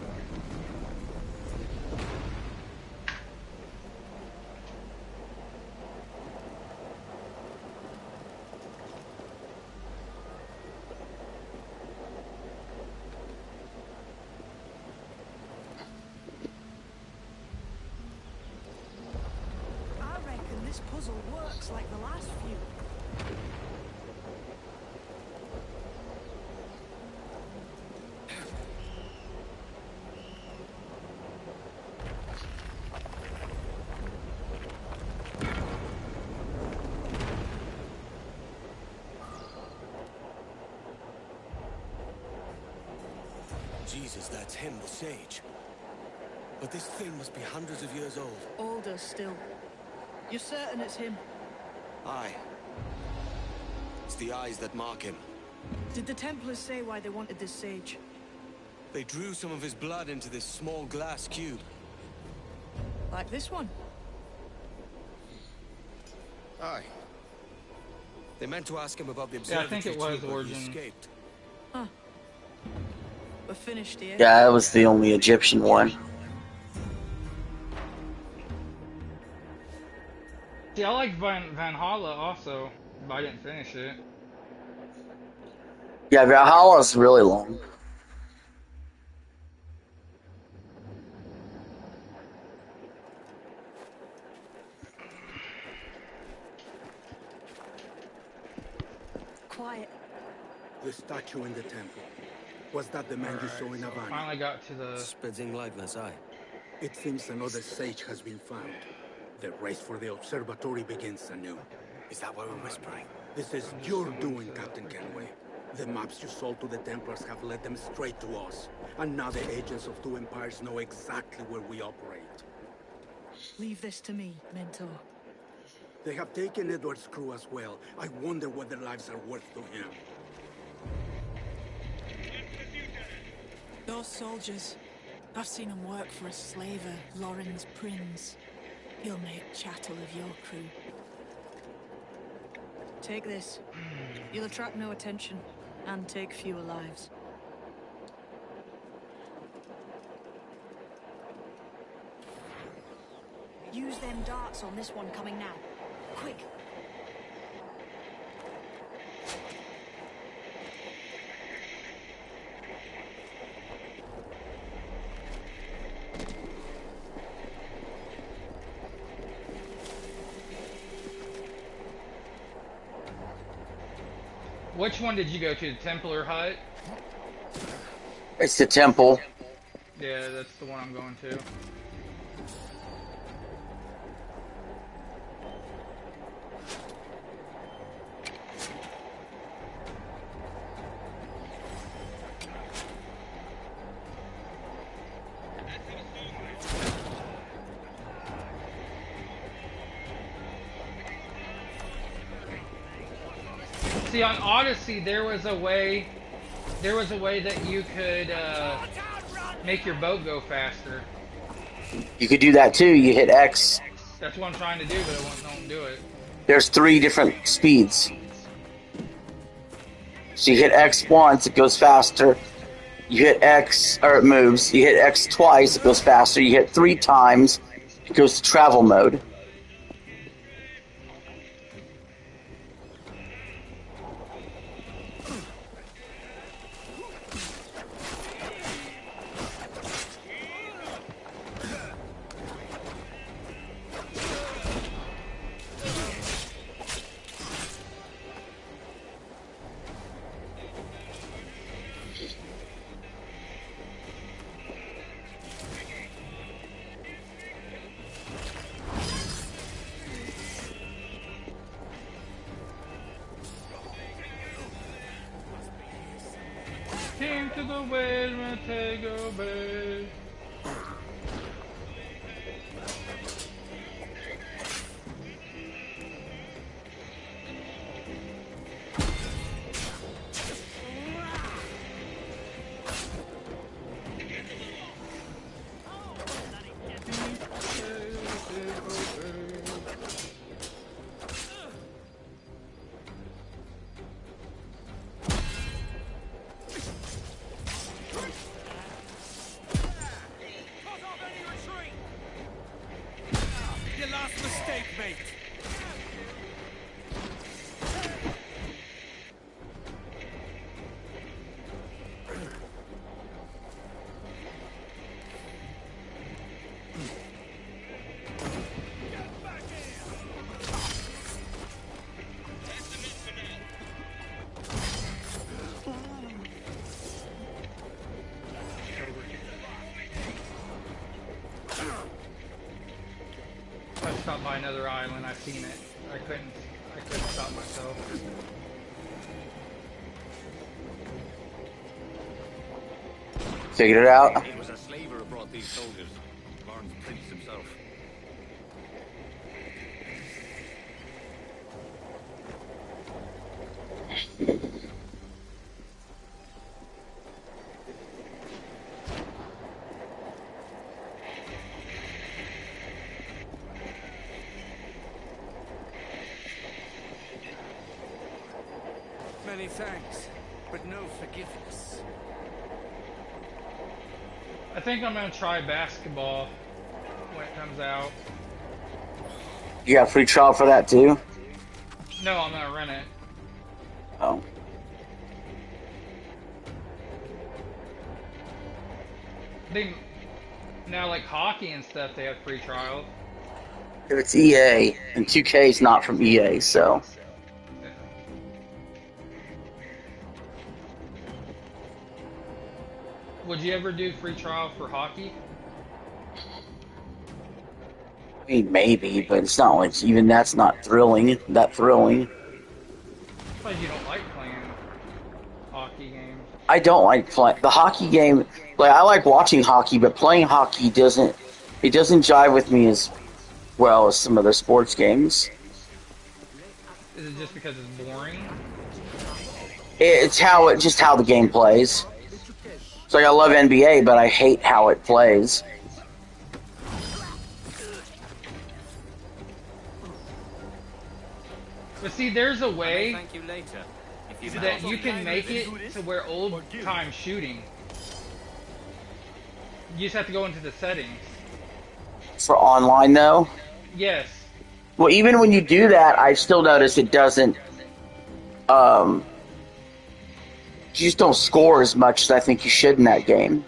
I reckon this puzzle works like the last few. Jesus, that's him, the sage. But this thing must be hundreds of years old. Older still. You're certain it's him? Aye. It's the eyes that mark him. Did the Templars say why they wanted this sage? They drew some of his blood into this small glass cube. Like this one? Aye. They meant to ask him about the Yeah, I think observatory it was too, but he Origin. escaped. Huh. We're finished here. Yeah, that was the only Egyptian one. See, I like Valhalla also, but I didn't finish it. Yeah, Valhalla's really long. Quiet. The statue in the temple. Was that the man you saw in Havana? Finally got to the. Spitting likeness, aye. It seems another sage has been found. The race for the observatory begins anew. Is that why we're whispering? This is your doing, Captain Kenway. The maps you sold to the Templars have led them straight to us. And now the agents of two empires know exactly where we operate. Leave this to me, Mentor. They have taken Edward's crew as well. I wonder what their lives are worth to him. Those soldiers, I've seen them work for a slaver, Loren's prince. He'll make chattel of your crew. Take this. You'll attract no attention and take fewer lives. Use them darts on this one coming now. Quick. Which one did you go to? The temple or hut? It's the temple. Yeah, that's the one I'm going to. See, on Odyssey, there was a way that you could make your boat go faster. You could do that too. You hit X. That's what I'm trying to do, but it won't do it. There's 3 different speeds. So you hit X once, it goes faster. You hit X, or it moves. You hit X twice, it goes faster. You hit 3 times, it goes to travel mode. Came to the way, Montego Bay. Your last mistake, mate. I stopped by another island. I've seen it. I couldn't stop myself. Figured it out. It was a slaver who brought these soldiers. Lawrence Prince himself. Many thanks, but no forgiveness. I think I'm gonna try basketball when it comes out. You got a free trial for that too? No, I'm gonna rent it. Oh. They now like hockey and stuff. They have free trials. If it's EA, and 2K is not from EA, so. Would you ever do free trial for hockey? I mean, maybe, but it's not like, even that's not thrilling. That thrilling. It's like you don't like playing hockey games. I don't like playing the hockey game. Like, I like watching hockey, but playing hockey doesn't jive with me as well as some other sports games. Is it just because it's boring? It's just how the game plays. It's like I love NBA, but I hate how it plays. But see, there's a I may way thank you later. If you that manage you to can get make rid it of to where old time shooting. You just have to go into the settings. For online though. Yes. Well, even when you do that, I still notice it doesn't. Um, you just don't score as much as I think you should in that game.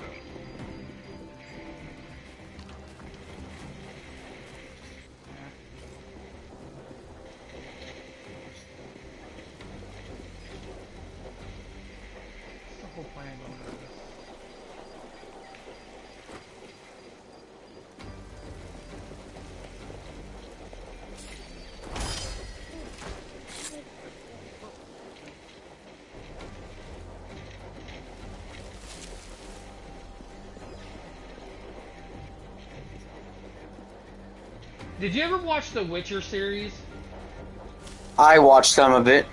What's the whole plan going on this? Did you ever watch the Witcher series? I watched some of it.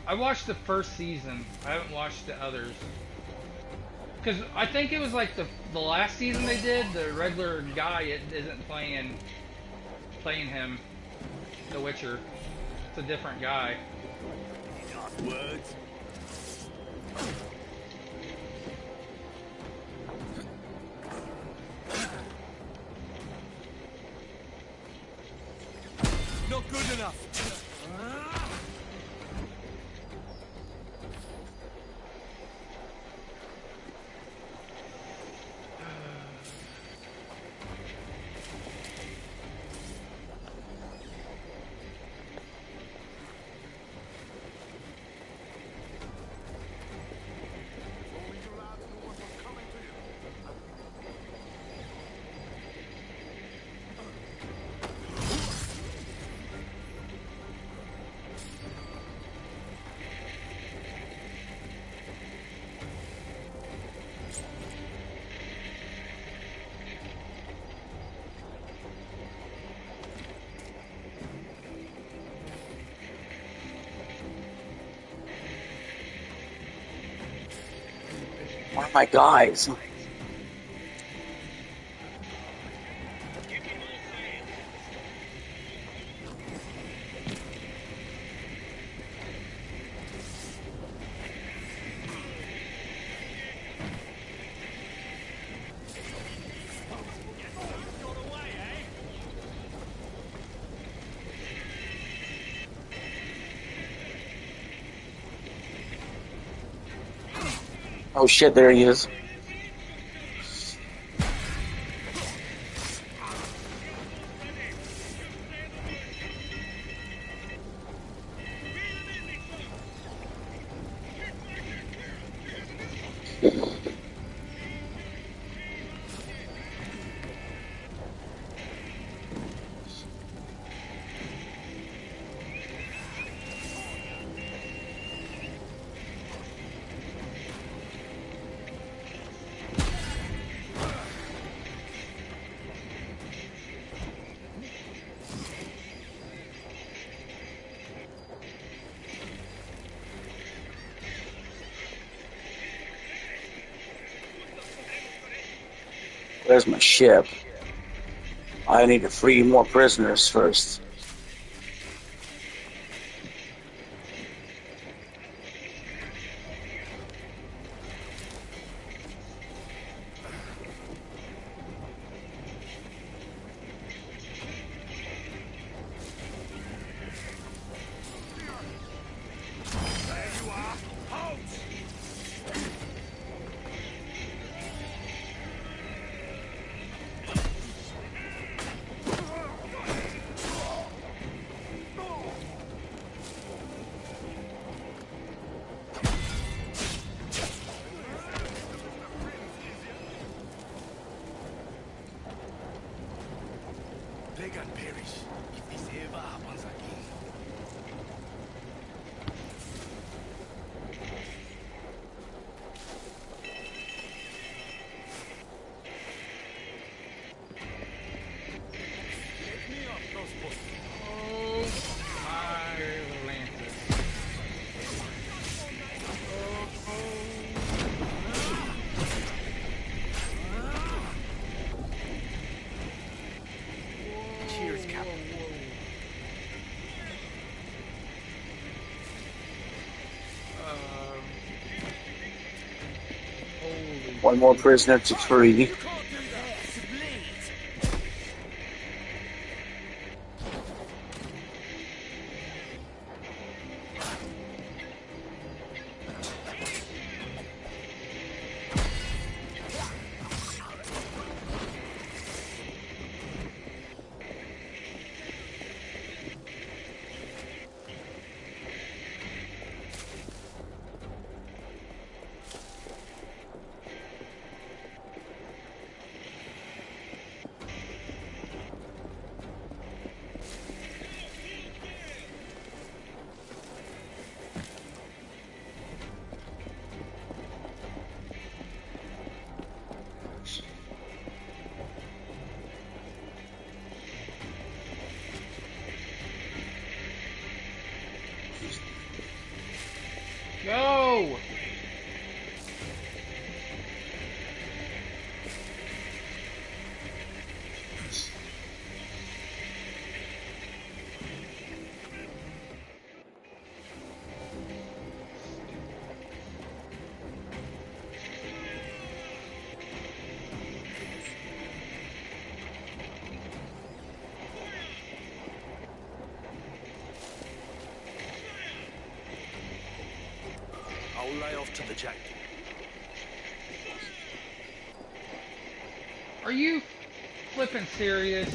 I watched the first season. I haven't watched the others. Because I think it was like the last season they did, the regular guy isn't playing him, the Witcher. It's a different guy. Last words. Not good enough. One of my guys. Oh shit, there he is. Where's my ship? I need to free more prisoners first. They can perish if this ever happens again. Get me off those posts. Oh my Atlantis. Cheers, Captain. One more prisoner to free. You can't do that. To bleed. Go! I'll lay off to the jack. Are you flipping serious?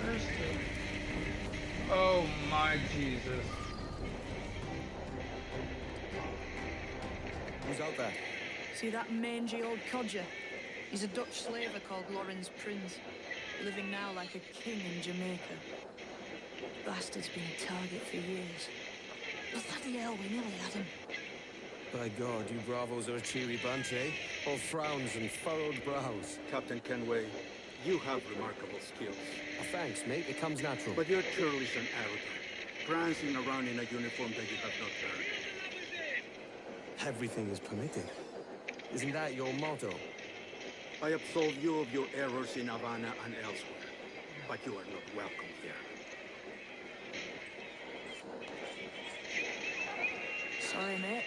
Where's the... Oh my Jesus. Who's out there? See that mangy old codger? He's a Dutch slaver called Lawrence Prince, living now like a king in Jamaica. Bastard's been a target for years. But bloody hell, we nearly had him. By God, you bravos are a cheery bunch, eh? All frowns and furrowed brows. Captain Kenway, you have remarkable skills. Thanks, mate. It comes natural. But you're churlish and arrogant, prancing around in a uniform that you have not earned. Everything is permitted. Isn't that your motto? I absolve you of your errors in Havana and elsewhere, but you are not welcome here. Sorry, mate.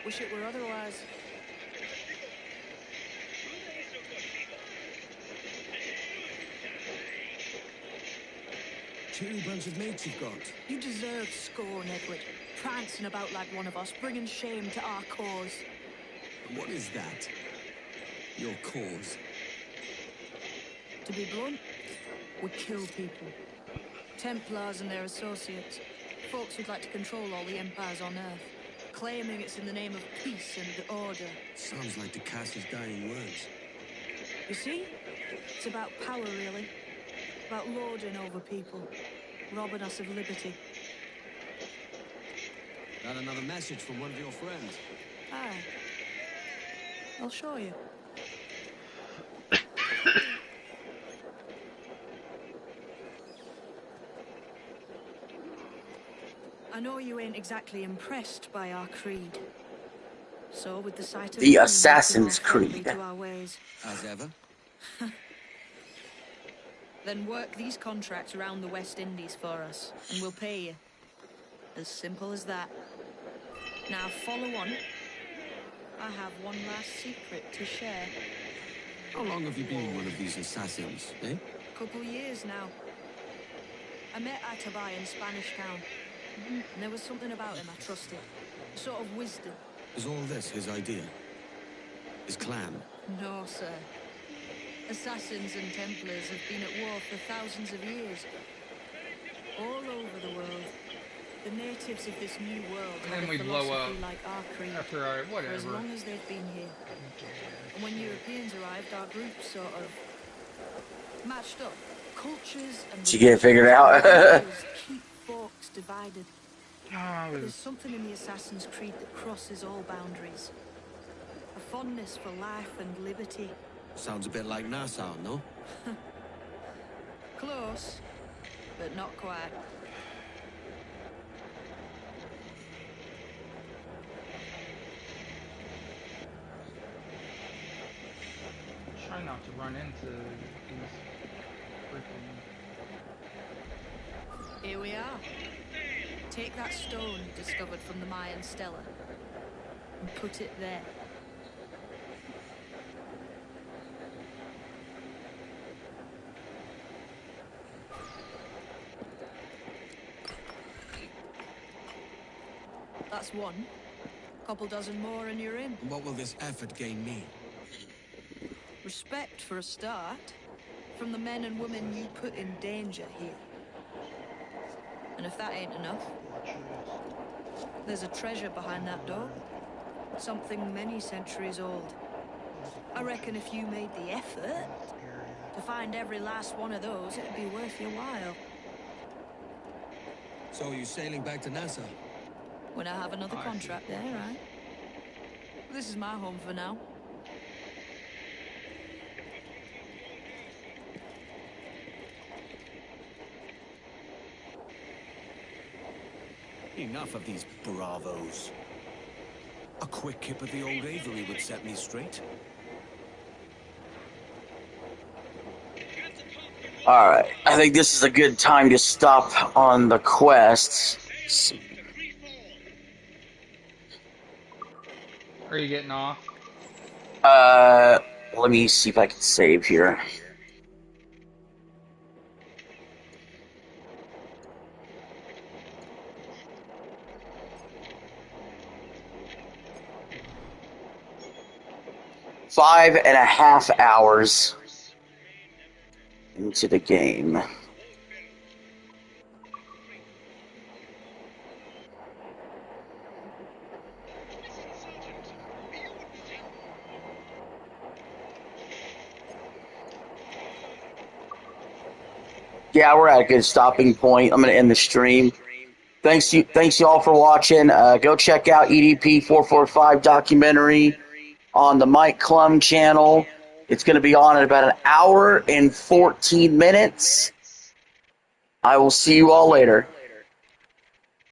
Wish it were otherwise. Cheery bunch of mates you've got. You deserve scorn, Edward. Prancing about like one of us, bringing shame to our cause. What is that? Your cause? To be blunt, we kill people. Templars and their associates. Folks who'd like to control all the empires on Earth. Claiming it's in the name of peace and order. Sounds like the castle's dying words. You see? It's about power, really. About lording over people. Robbing us of liberty. Got another message from one of your friends. Aye. I'll show you. I know you ain't exactly impressed by our creed. So, with the sight of The money, Assassin's you are friendly Creed. to our ways. As ever? Then work these contracts around the West Indies for us, and we'll pay you. As simple as that. Now follow on. I have one last secret to share. How long have you been one of these assassins, eh? Couple years now. I met Atabai in Spanish Town. And there was something about him I trusted. A sort of wisdom. Is all this his idea? His clan? No, sir. Assassins and Templars have been at war for thousands of years. All over the world. The natives of this new world And have then a we blow philosophy up like our creed. after our For as whatever. long as they've been here. And when Europeans arrived, our groups sort of matched up. Cultures and She get it figured out. religions keep folks divided. Oh, But there's something in the Assassin's Creed that crosses all boundaries. A fondness for life and liberty. Sounds a bit like Nassau, no? close, but not quite. Try not to run into these freaking. Here we are. Take that stone you discovered from the Mayan Stela and put it there. That's one. Couple dozen more and you're in. What will this effort gain me? Respect for a start. From the men and women you put in danger here. And if that ain't enough, there's a treasure behind that door. Something many centuries old. I reckon if you made the effort to find every last one of those, it'd be worth your while. So are you sailing back to NASA? When I have another contract there, right? This is my home for now. Enough of these bravos. A quick kip of the old Avery would set me straight. Alright, I think this is a good time to stop on the quest. Are you getting off? Let me see if I can save here. Five and a half hours into the game. Yeah, we're at a good stopping point. I'm going to end the stream. Thanks you all for watching. Go check out EDP 445 documentary on the Mike Klum channel. It's going to be on in about an hour and 14 minutes. I will see you all later.